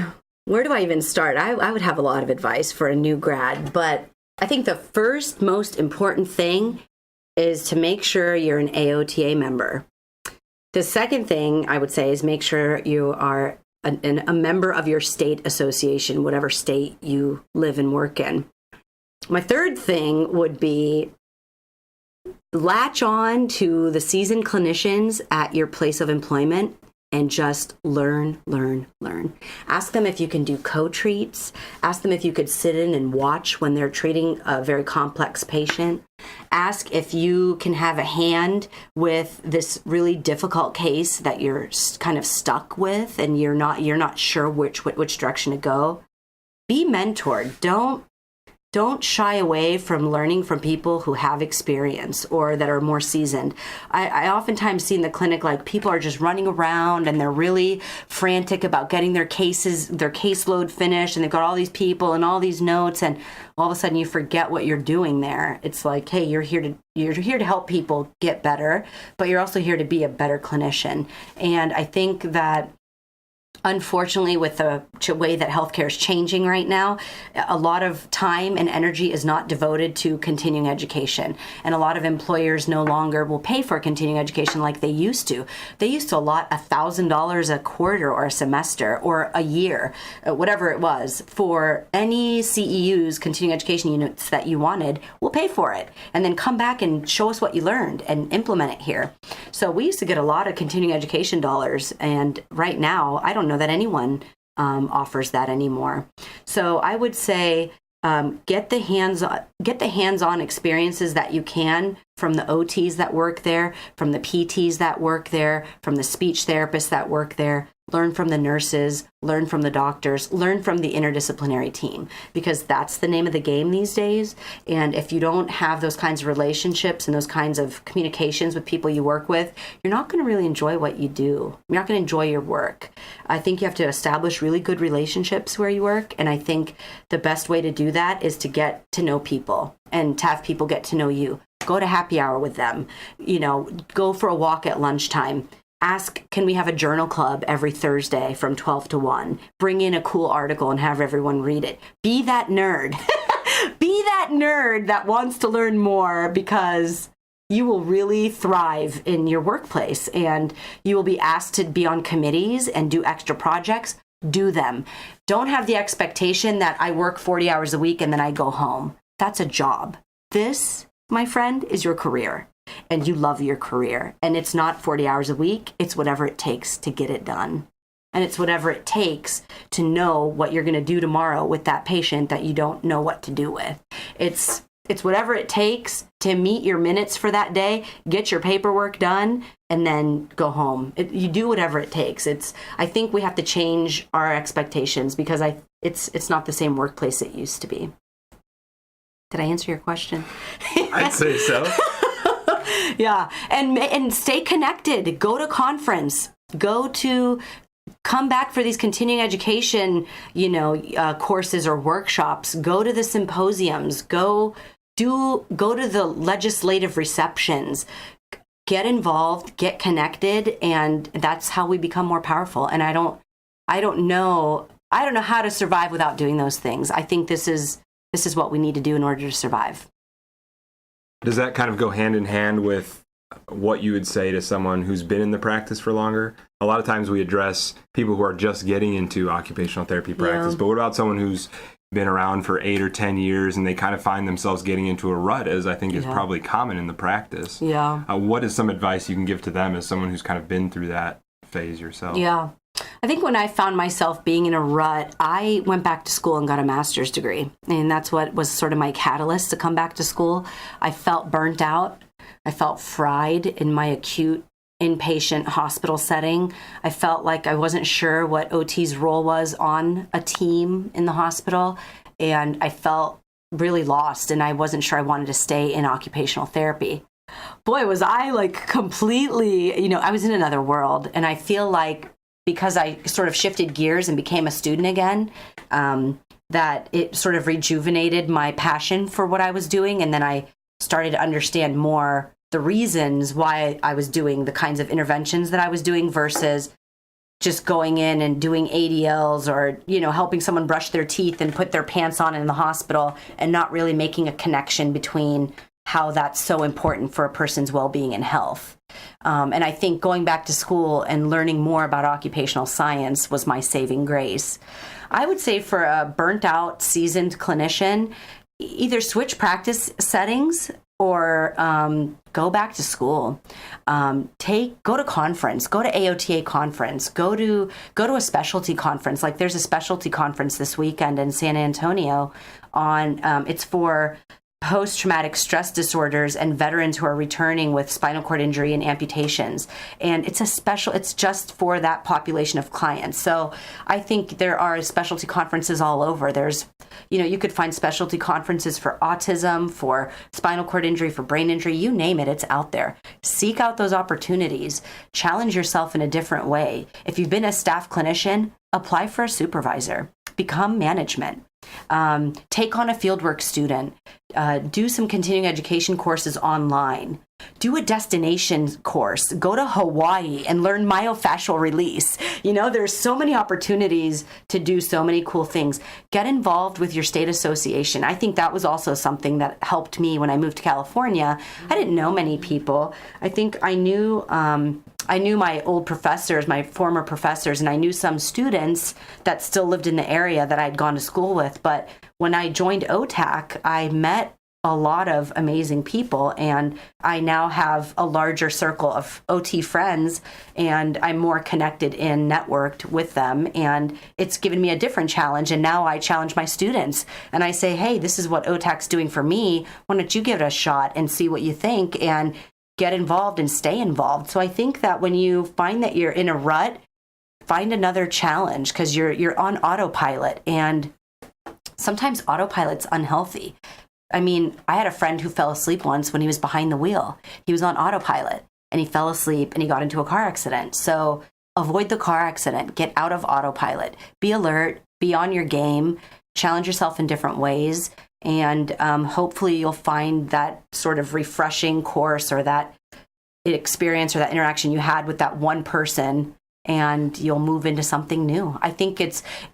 where do I even start? I would have a lot of advice for a new grad, but I think the first most important thing is to make sure you're an AOTA member. The second thing I would say is make sure you are a member of your state association, whatever state you live and work in. My third thing would be latch on to the seasoned clinicians at your place of employment and just learn. Ask them if you can do co-treats. Ask them if you could sit in and watch when they're treating a very complex patient. Ask if you can have a hand with this really difficult case that you're kind of stuck with and you're not sure which direction to go. Be mentored. Don't shy away from learning from people who have experience or that are more seasoned. I oftentimes see in the clinic, like, people are just running around and they're really frantic about getting their caseload finished, and they've got all these people and all these notes, and all of a sudden you forget what you're doing there. It's like, hey, you're here to help people get better, but you're also here to be a better clinician. And I think that, unfortunately, with the way that healthcare is changing right now, a lot of time and energy is not devoted to continuing education. And a lot of employers no longer will pay for continuing education like they used to. They used to allot $1,000 a quarter or a semester or a year, whatever it was, for any CEUs, continuing education units that you wanted. We'll pay for it. And then come back and show us what you learned and implement it here. So we used to get a lot of continuing education dollars. And right now, I don't know that anyone offers that anymore. So I would say get the hands-on experiences that you can from the OTs that work there, from the PTs that work there, from the speech therapists that work there. Learn from the nurses, learn from the doctors, learn from the interdisciplinary team, because that's the name of the game these days. And if you don't have those kinds of relationships and those kinds of communications with people you work with, you're not going to really enjoy what you do. You're not going to enjoy your work. I think you have to establish really good relationships where you work. And I think the best way to do that is to get to know people and to have people get to know you. Go to happy hour with them, go for a walk at lunchtime. Ask, can we have a journal club every Thursday from 12 to 1? Bring in a cool article and have everyone read it. Be that nerd. Be that nerd that wants to learn more, because you will really thrive in your workplace, and you will be asked to be on committees and do extra projects. Do them. Don't have the expectation that I work 40 hours a week and then I go home. That's a job. This, my friend, is your career. And you love your career. And it's not 40 hours a week. It's whatever it takes to get it done. And it's whatever it takes to know what you're going to do tomorrow with that patient that you don't know what to do with. It's whatever it takes to meet your minutes for that day, get your paperwork done, and then go home. You do whatever it takes. I think we have to change our expectations, because it's not the same workplace it used to be. Did I answer your question? I'd say so. Yeah, and stay connected. Go to conference. Come back for these continuing education, courses or workshops. Go to the symposiums. Go to the legislative receptions. Get involved. Get connected, and that's how we become more powerful. And I don't know how to survive without doing those things. I think this is what we need to do in order to survive. Does that kind of go hand in hand with what you would say to someone who's been in the practice for longer? A lot of times we address people who are just getting into occupational therapy practice, but what about someone who's been around for 8 or 10 years and they kind of find themselves getting into a rut, as I think is probably common in the practice? Yeah. What is some advice you can give to them as someone who's kind of been through that phase yourself? Yeah. I think when I found myself being in a rut, I went back to school and got a master's degree. And that's what was sort of my catalyst to come back to school. I felt burnt out. I felt fried in my acute inpatient hospital setting. I felt like I wasn't sure what OT's role was on a team in the hospital. And I felt really lost, and I wasn't sure I wanted to stay in occupational therapy. Boy, was I completely, I was in another world. And I feel like, because I sort of shifted gears and became a student again, that it sort of rejuvenated my passion for what I was doing. And then I started to understand more the reasons why I was doing the kinds of interventions that I was doing versus just going in and doing ADLs or, helping someone brush their teeth and put their pants on in the hospital and not really making a connection between how that's so important for a person's well-being and health. And I think going back to school and learning more about occupational science was my saving grace. I would say for a burnt out, seasoned clinician, either switch practice settings or go back to school. Go to conference, go to AOTA conference, go to a specialty conference. Like there's a specialty conference this weekend in San Antonio on, it's for post-traumatic stress disorders and veterans who are returning with spinal cord injury and amputations. And it's just for that population of clients. So I think there are specialty conferences all over. There's, you could find specialty conferences for autism, for spinal cord injury, for brain injury, you name it, it's out there. Seek out those opportunities. Challenge yourself in a different way. If you've been a staff clinician, apply for a supervisor. Become management. Take on a fieldwork student. Do some continuing education courses online. Do a destination course. Go to Hawaii and learn myofascial release. There's so many opportunities to do so many cool things. Get involved with your state association. I think that was also something that helped me when I moved to California. I didn't know many people. I think I knew my old professors, my former professors, and I knew some students that still lived in the area that I'd gone to school with. But when I joined OTAC, I met a lot of amazing people, and I now have a larger circle of OT friends, and I'm more connected and networked with them, and it's given me a different challenge. And now I challenge my students and I say, hey, this is what OTAC's doing for me. Why don't you give it a shot and see what you think and get involved and stay involved. So I think that when you find that you're in a rut, find another challenge, because you're on autopilot, and sometimes autopilot's unhealthy. I mean, I had a friend who fell asleep once when he was behind the wheel. He was on autopilot and he fell asleep and he got into a car accident. So avoid the car accident, get out of autopilot, be alert, be on your game, challenge yourself in different ways. And hopefully you'll find that sort of refreshing course or that experience or that interaction you had with that one person, and you'll move into something new. I think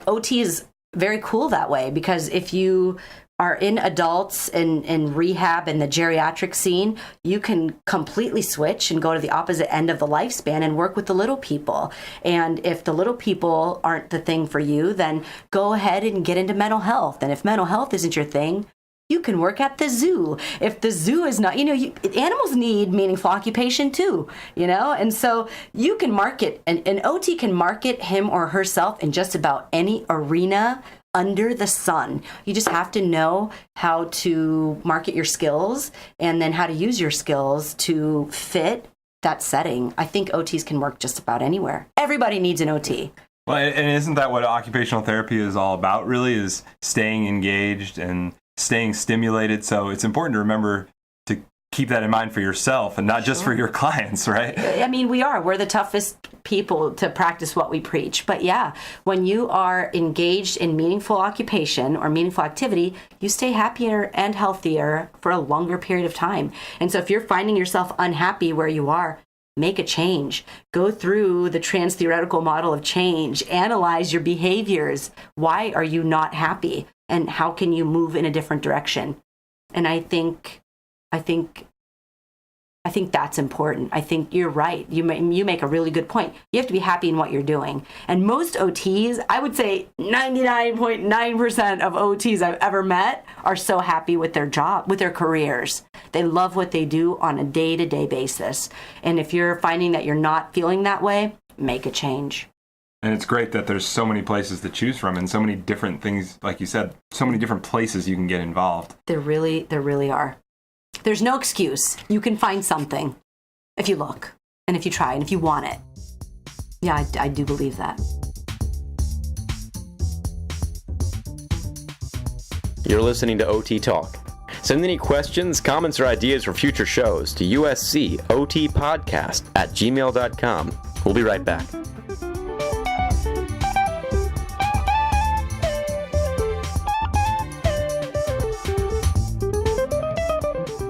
OT is very cool that way, because if you are in adults and rehab and the geriatric scene, you can completely switch and go to the opposite end of the lifespan and work with the little people. And if the little people aren't the thing for you, then go ahead and get into mental health. And if mental health isn't your thing, you can work at the zoo. If the zoo is not, animals need meaningful occupation too, and so you can market, an OT can market him or herself in just about any arena under the sun. You just have to know how to market your skills and then how to use your skills to fit that setting. I think OTs can work just about anywhere. Everybody needs an OT. Well, and isn't that what occupational therapy is all about, really, is staying engaged and staying stimulated? So it's important to remember to keep that in mind for yourself and not just for your clients, right? I mean, we're the toughest people to practice what we preach. But yeah, when you are engaged in meaningful occupation or meaningful activity, you stay happier and healthier for a longer period of time. And so if you're finding yourself unhappy where you are, make a change. Go through the trans-theoretical model of change. Analyze your behaviors. Why are you not happy? And how can you move in a different direction? And I think that's important. I think you're right. You make a really good point. You have to be happy in what you're doing. And most OTs, I would say 99.9% of OTs I've ever met are so happy with their job, with their careers. They love what they do on a day-to-day basis. And if you're finding that you're not feeling that way, make a change. And it's great that there's so many places to choose from and so many different things, like you said, so many different places you can get involved. There really are. There's no excuse. You can find something if you look and if you try and if you want it. Yeah, I do believe that. You're listening to OT Talk. Send any questions, comments, or ideas for future shows to uscotpodcast@gmail.com. We'll be right back.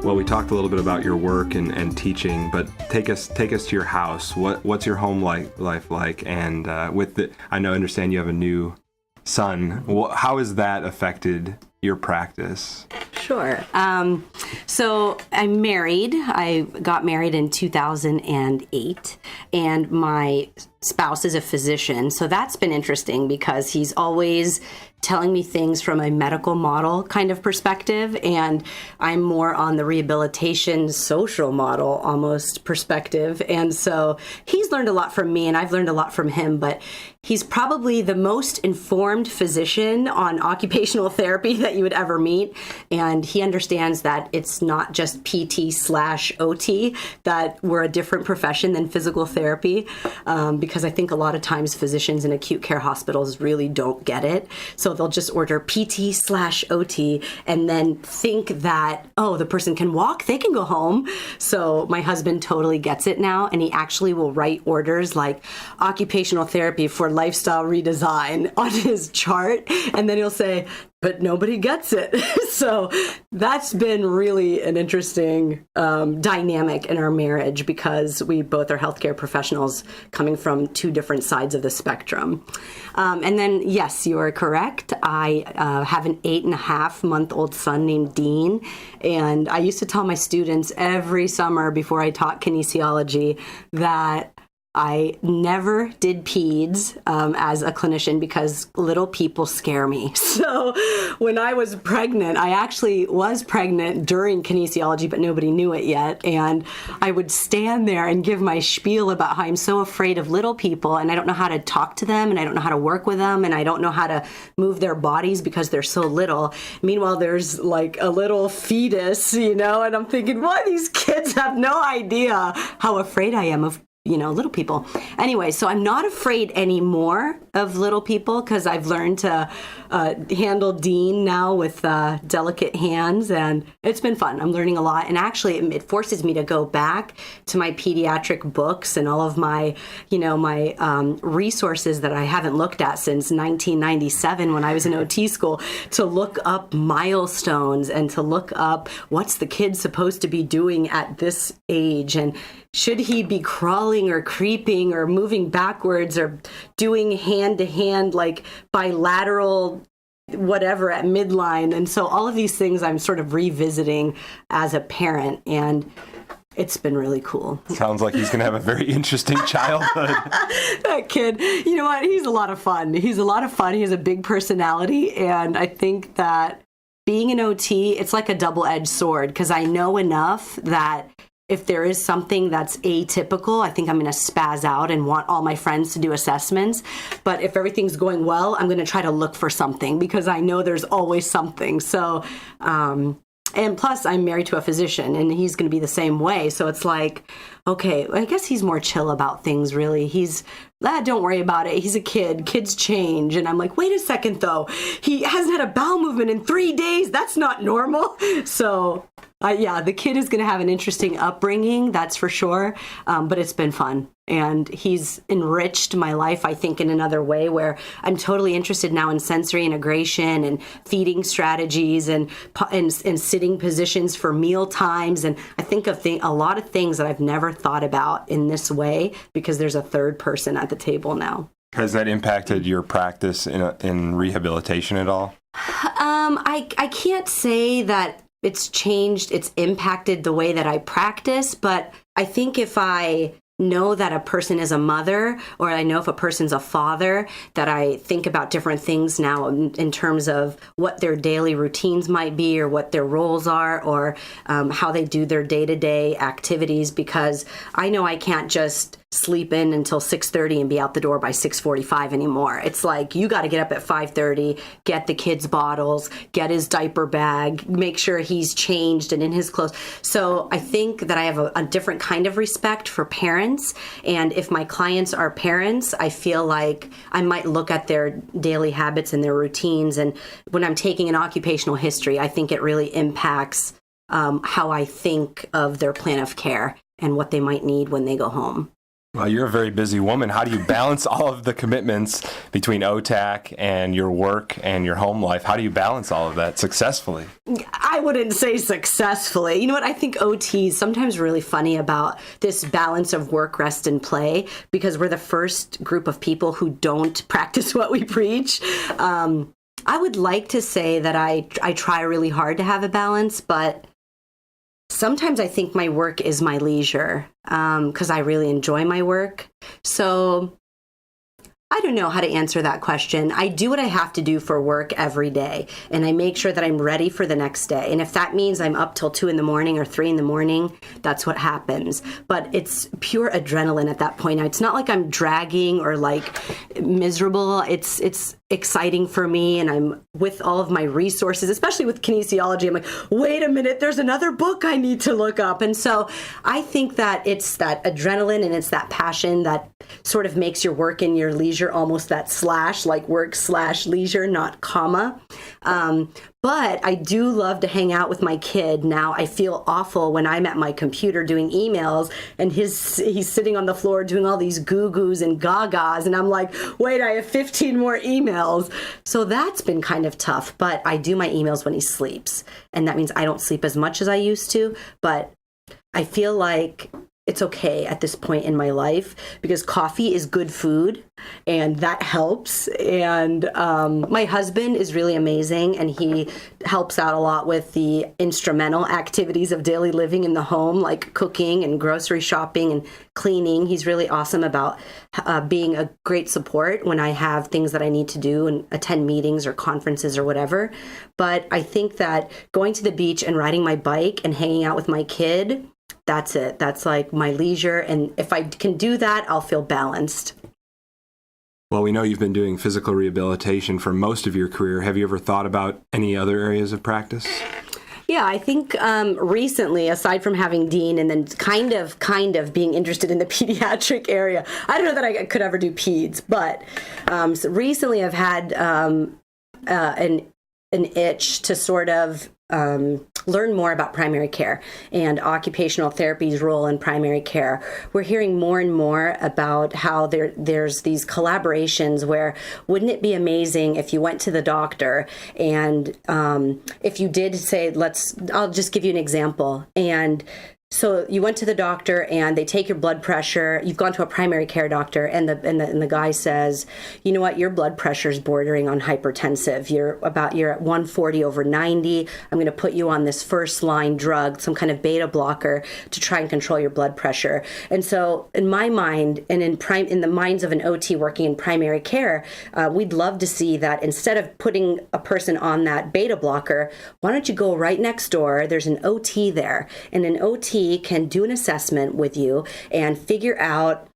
Well, we talked a little bit about your work and teaching, but take us to your house. What's your home life like? And I understand you have a new son. How has that affected your practice? Sure. So I'm married. I got married in 2008, and my spouse is a physician. So that's been interesting because he's always telling me things from a medical model kind of perspective, and I'm more on the rehabilitation social model almost perspective. And so he's learned a lot from me, and I've learned a lot from him, but he's probably the most informed physician on occupational therapy that you would ever meet. And he understands that it's not just PT/OT, that we're a different profession than physical therapy, because I think a lot of times physicians in acute care hospitals really don't get it. So they'll just order PT/OT and then think that, oh, the person can walk, they can go home. So my husband totally gets it now, and he actually will write orders like occupational therapy for lifestyle redesign on his chart, and then he'll say, but nobody gets it. So that's been really an interesting dynamic in our marriage, because we both are healthcare professionals coming from two different sides of the spectrum. And then, yes, you are correct. I have an 8.5-month-old son named Dean. And I used to tell my students every summer before I taught kinesiology that I never did peds as a clinician because little people scare me. So when I was pregnant, I actually was pregnant during kinesiology, but nobody knew it yet. And I would stand there and give my spiel about how I'm so afraid of little people, and I don't know how to talk to them, and I don't know how to work with them, and I don't know how to move their bodies because they're so little. Meanwhile, there's like a little fetus, and I'm thinking, why these kids have no idea how afraid I am of little people. Anyway, so I'm not afraid anymore of little people because I've learned to handle Dean now with delicate hands, and it's been fun. I'm learning a lot, and actually it forces me to go back to my pediatric books and all of my, my resources that I haven't looked at since 1997 when I was in OT school, to look up milestones and to look up what's the kid supposed to be doing at this age, and should he be crawling or creeping or moving backwards or doing hand-to-hand, like bilateral whatever at midline? And so all of these things I'm sort of revisiting as a parent, and it's been really cool. Sounds like he's going to have a very interesting childhood. That kid, you know what? He's a lot of fun. He has a big personality, and I think that being an OT, it's like a double-edged sword, because I know enough that if there is something that's atypical, I think I'm going to spaz out and want all my friends to do assessments. But if everything's going well, I'm going to try to look for something, because I know there's always something. So, and plus I'm married to a physician, and he's going to be the same way. So it's like, okay, I guess he's more chill about things, really. Don't worry about it. He's a kid. Kids change. And I'm like, wait a second, though. He hasn't had a bowel movement in 3 days. That's not normal. So the kid is going to have an interesting upbringing, that's for sure. But it's been fun. And he's enriched my life, I think, in another way, where I'm totally interested now in sensory integration and feeding strategies and sitting positions for meal times. And I think of a lot of things that I've never thought about in this way, because there's a third person at the table now. Has that impacted your practice in rehabilitation at all? I can't say that it's changed, it's impacted the way that I practice, but I think if I know that a person is a mother, or I know if a person's a father, that I think about different things now in terms of what their daily routines might be, or what their roles are, or how they do their day-to-day activities, because I know I can't just sleep in until 6:30 and be out the door by 6:45 anymore. It's like, you got to get up at 5:30, get the kids bottles, get his diaper bag, make sure he's changed and in his clothes. So I think that I have a different kind of respect for parents. And if my clients are parents, I feel like I might look at their daily habits and their routines. And when I'm taking an occupational history, I think it really impacts how I think of their plan of care and what they might need when they go home. Well, you're a very busy woman. How do you balance all of the commitments between OTAC and your work and your home life? How do you balance all of that successfully? I wouldn't say successfully. You know what? I think OT is sometimes really funny about this balance of work, rest, and play, because we're the first group of people who don't practice what we preach. I would like to say that I try really hard to have a balance, but sometimes I think my work is my leisure, because I really enjoy my work. So I don't know how to answer that question. I do what I have to do for work every day, and I make sure that I'm ready for the next day. And if that means I'm up till 2 a.m. or 3 a.m, that's what happens. But it's pure adrenaline at that point. It's not like I'm dragging or like miserable. It's exciting for me, and I'm with all of my resources, especially with kinesiology. I'm like, wait a minute, there's another book I need to look up. And so I think that it's that adrenaline and it's that passion that sort of makes your work and your leisure almost that slash, like work/leisure, not comma. But I do love to hang out with my kid. Now, I feel awful when I'm at my computer doing emails and he's sitting on the floor doing all these goo-goos and gagas, and I'm like, wait, I have 15 more emails. So that's been kind of tough, but I do my emails when he sleeps, and that means I don't sleep as much as I used to, but I feel like it's okay at this point in my life because coffee is good food and that helps. And my husband is really amazing, and he helps out a lot with the instrumental activities of daily living in the home, like cooking and grocery shopping and cleaning. He's really awesome about being a great support when I have things that I need to do and attend meetings or conferences or whatever. But I think that going to the beach and riding my bike and hanging out with my kid, that's it. That's like my leisure. And if I can do that, I'll feel balanced. Well, we know you've been doing physical rehabilitation for most of your career. Have you ever thought about any other areas of practice? Yeah, I think recently, aside from having Dean and then kind of being interested in the pediatric area, I don't know that I could ever do peds, but so recently I've had an itch to sort of learn more about primary care and occupational therapy's role in primary care. We're hearing more and more about how there's these collaborations where wouldn't it be amazing if you went to the doctor and if you did say, I'll just give you an example. And so you went to the doctor and they take your blood pressure. You've gone to a primary care doctor, and the guy says, you know what, your blood pressure is bordering on hypertensive. You're at 140/90. I'm going to put you on this first line drug, some kind of beta blocker, to try and control your blood pressure. And so in my mind, and in the minds of an OT working in primary care, we'd love to see that instead of putting a person on that beta blocker, why don't you go right next door? There's an OT there, and an OT can do an assessment with you and figure out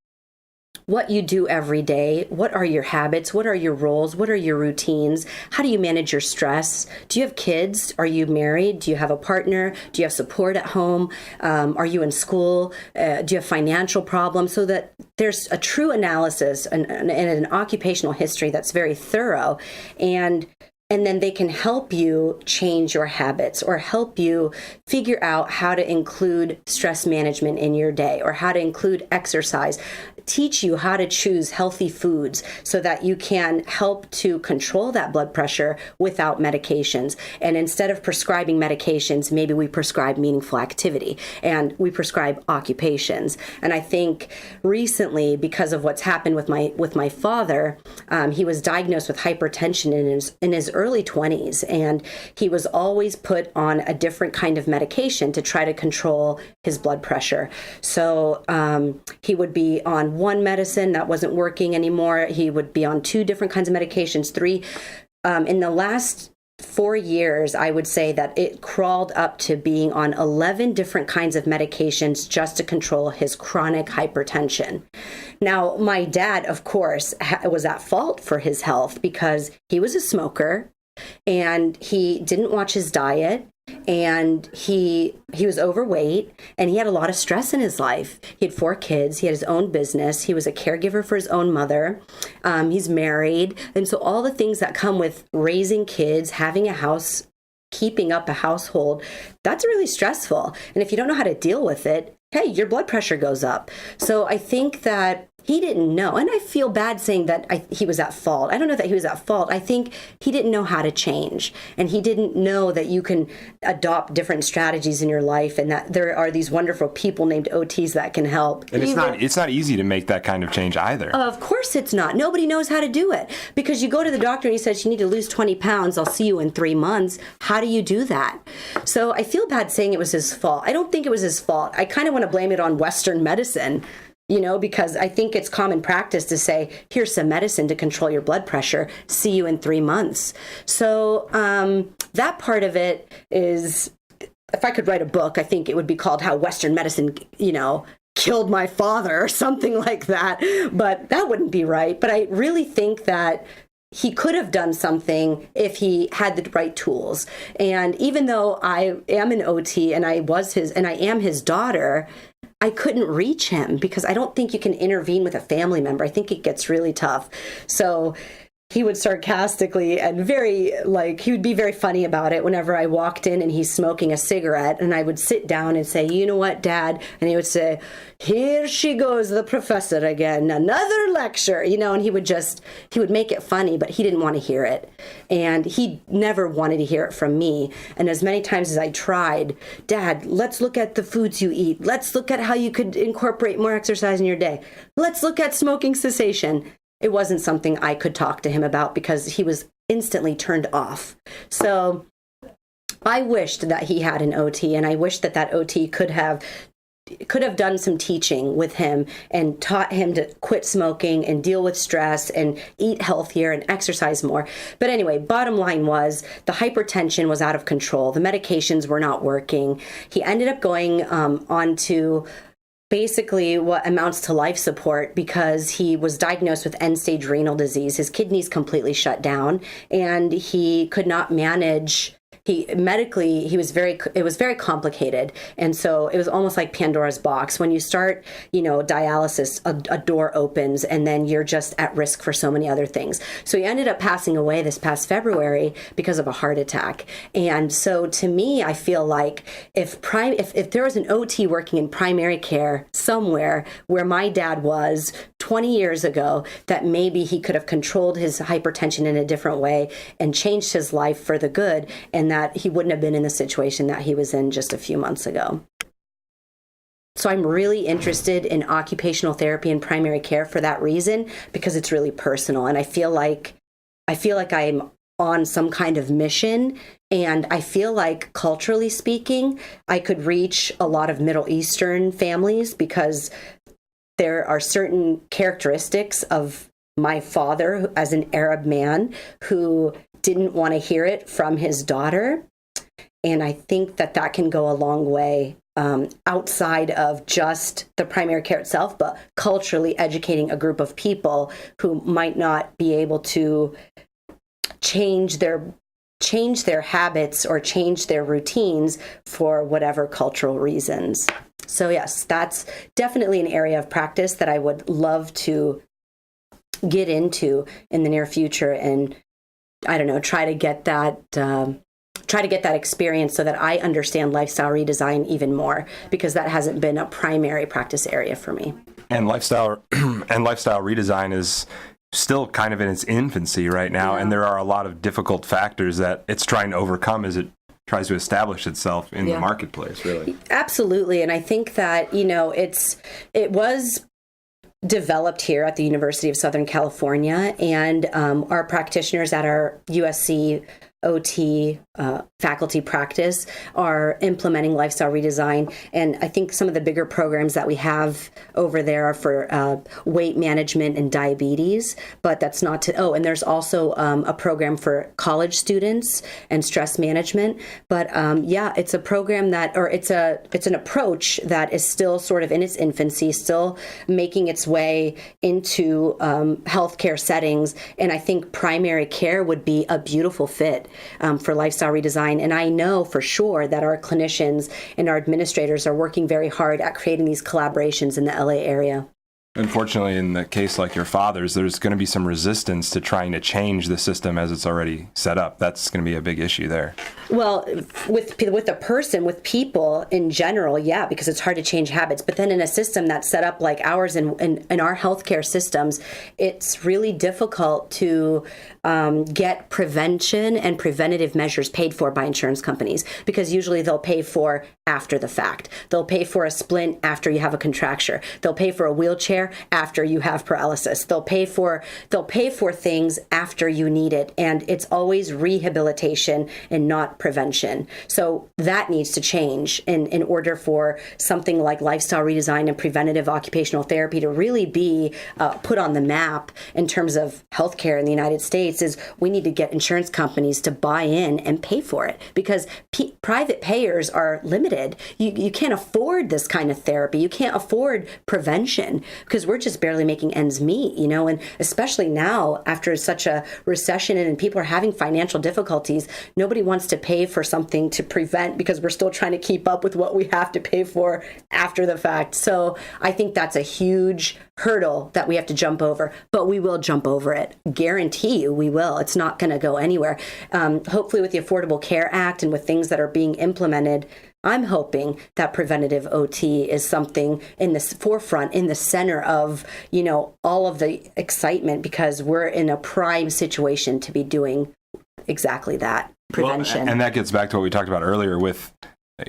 what you do every day. What are your habits? What are your roles? What are your routines? How do you manage your stress? Do you have kids? Are you married? Do you have a partner? Do you have support at home? Are you in school? Do you have financial problems? So that there's a true analysis and an occupational history that's very thorough. And then they can help you change your habits or help you figure out how to include stress management in your day or how to include exercise, teach you how to choose healthy foods so that you can help to control that blood pressure without medications. And instead of prescribing medications, maybe we prescribe meaningful activity and we prescribe occupations. And I think recently, because of what's happened with my father, he was diagnosed with hypertension in his early 20s, and he was always put on a different kind of medication to try to control his blood pressure. So he would be on one medicine that wasn't working anymore. He would be on 2 different kinds of medications, 3. In the last 4 years, I would say that it crawled up to being on 11 different kinds of medications just to control his chronic hypertension. Now, my dad, of course, was at fault for his health because he was a smoker and he didn't watch his diet. And he was overweight, and he had a lot of stress in his life. He had 4 kids. He had his own business. He was a caregiver for his own mother. He's married. And so all the things that come with raising kids, having a house, keeping up a household, that's really stressful. And if you don't know how to deal with it, hey, your blood pressure goes up. So I think that he didn't know. And I feel bad saying that he was at fault. I don't know that he was at fault. I think he didn't know how to change. And he didn't know that you can adopt different strategies in your life and that there are these wonderful people named OTs that can help. And it's not easy to make that kind of change either. Of course it's not. Nobody knows how to do it. Because you go to the doctor and he says, you need to lose 20 pounds. I'll see you in 3 months. How do you do that? So I feel bad saying it was his fault. I don't think it was his fault. I kind of want to blame it on Western medicine. Because I think it's common practice to say, here's some medicine to control your blood pressure. See you in 3 months. So that part of it is, if I could write a book, I think it would be called How Western Medicine, Killed My Father or something like that. But that wouldn't be right. But I really think that he could have done something if he had the right tools. And even though I am an OT and I am his daughter, I couldn't reach him because I don't think you can intervene with a family member. I think it gets really tough. So he would sarcastically and he would be very funny about it whenever I walked in and he's smoking a cigarette, and I would sit down and say, you know what, Dad? And he would say, here she goes, the professor again, another lecture, and he would make it funny, but he didn't want to hear it. And he never wanted to hear it from me. And as many times as I tried, Dad, let's look at the foods you eat. Let's look at how you could incorporate more exercise in your day. Let's look at smoking cessation. It wasn't something I could talk to him about because he was instantly turned off. So I wished that he had an OT, and I wish that OT could have done some teaching with him and taught him to quit smoking and deal with stress and eat healthier and exercise more. But anyway, bottom line was the hypertension was out of control. The medications were not working. He ended up going on to basically what amounts to life support because he was diagnosed with end-stage renal disease. His kidneys completely shut down, and he could not manage. It was very complicated. And so it was almost like Pandora's box. When you start, dialysis, a door opens and then you're just at risk for so many other things. So he ended up passing away this past February because of a heart attack. And so to me, I feel like if there was an OT working in primary care somewhere where my dad was 20 years ago, that maybe he could have controlled his hypertension in a different way and changed his life for the good, and that he wouldn't have been in the situation that he was in just a few months ago. So I'm really interested in occupational therapy and primary care for that reason, because it's really personal. And I feel like I'm on some kind of mission. And I feel like, culturally speaking, I could reach a lot of Middle Eastern families because there are certain characteristics of my father as an Arab man who didn't want to hear it from his daughter. And I think that can go a long way outside of just the primary care itself, but culturally educating a group of people who might not be able to change their habits or change their routines for whatever cultural reasons. So yes, that's definitely an area of practice that I would love to get into in the near future, and try to get that experience so that I understand lifestyle redesign even more, because that hasn't been a primary practice area for me. And lifestyle redesign is still kind of in its infancy right now, and there are a lot of difficult factors that it's trying to overcome as it tries to establish itself in the marketplace, really. Absolutely. And I think that, it was developed here at the University of Southern California, and our practitioners at our USC OT faculty practice are implementing lifestyle redesign. And I think some of the bigger programs that we have over there are for weight management and diabetes, but that's not to, and there's also a program for college students and stress management. But it's a program it's an approach that is still sort of in its infancy, still making its way into healthcare settings. And I think primary care would be a beautiful fit for lifestyle redesign. And I know for sure that our clinicians and our administrators are working very hard at creating these collaborations in the LA area. Unfortunately, in the case like your father's, there's going to be some resistance to trying to change the system as it's already set up. That's going to be a big issue there. Well, with a person, with people in general, yeah, because it's hard to change habits. But then in a system that's set up like ours in our healthcare systems, it's really difficult to get prevention and preventative measures paid for by insurance companies, because usually they'll pay for after the fact. They'll pay for a splint after you have a contracture. They'll pay for a wheelchair after you have paralysis. They'll pay for things after you need it, and it's always rehabilitation and not prevention. So that needs to change in order for something like lifestyle redesign and preventative occupational therapy to really be put on the map in terms of healthcare in the United States. Is we need to get insurance companies to buy in and pay for it, because private payers are limited. You can't afford this kind of therapy. You can't afford prevention, because we're just barely making ends meet, and especially now after such a recession and people are having financial difficulties, nobody wants to pay for something to prevent, because we're still trying to keep up with what we have to pay for after the fact. So I think that's a huge hurdle that we have to jump over, but we will jump over it. Guarantee you we will. It's not going to go anywhere. Hopefully with the Affordable Care Act and with things that are being implemented, I'm hoping that preventative OT is something in the forefront, in the center of, all of the excitement, because we're in a prime situation to be doing exactly that, prevention. Well, and that gets back to what we talked about earlier with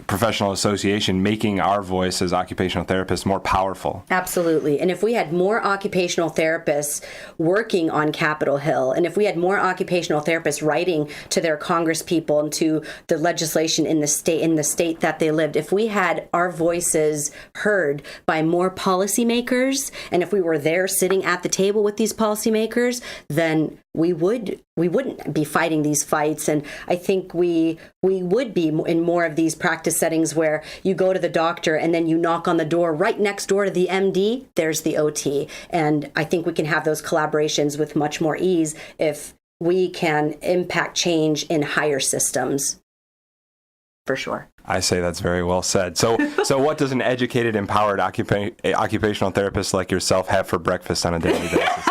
professional association making our voice as occupational therapists more powerful. Absolutely. And if we had more occupational therapists working on Capitol Hill, and if we had more occupational therapists writing to their Congress people and to the legislation in the state that they lived, if we had our voices heard by more policymakers, and if we were there sitting at the table with these policymakers, then we wouldn't be fighting these fights. And I think we would be in more of these practice settings where you go to the doctor and then you knock on the door right next door to the MD, there's the OT. And I think we can have those collaborations with much more ease if we can impact change in higher systems. For sure. I say that's very well said. So what does an educated, empowered occupational therapist like yourself have for breakfast on a daily basis?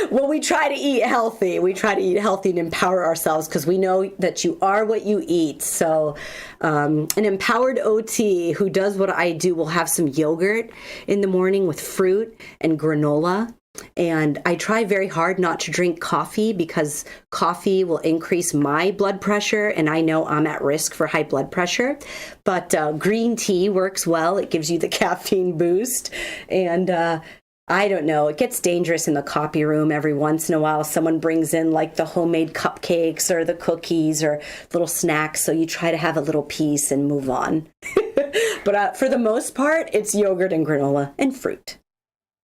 Well, we try to eat healthy. We try to eat healthy and empower ourselves, because we know that you are what you eat. So an empowered OT who does what I do will have some yogurt in the morning with fruit and granola. And I try very hard not to drink coffee, because coffee will increase my blood pressure, and I know I'm at risk for high blood pressure. But green tea works well. It gives you the caffeine boost. And I don't know. It gets dangerous in the copy room every once in a while. Someone brings in like the homemade cupcakes or the cookies or little snacks. So you try to have a little piece and move on. But for the most part, it's yogurt and granola and fruit.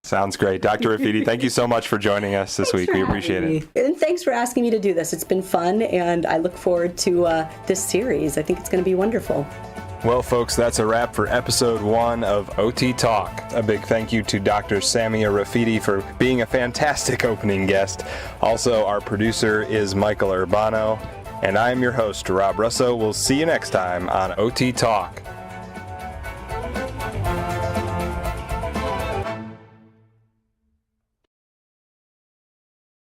Sounds great. Dr. Rafeedie, thank you so much for joining us this week. We appreciate it. And thanks for asking me to do this. It's been fun, and I look forward to this series. I think it's going to be wonderful. Well, folks, that's a wrap for episode 1 of OT Talk. A big thank you to Dr. Samia Rafeedie for being a fantastic opening guest. Also, our producer is Michael Urbano, and I'm your host, Rob Russow. We'll see you next time on OT Talk.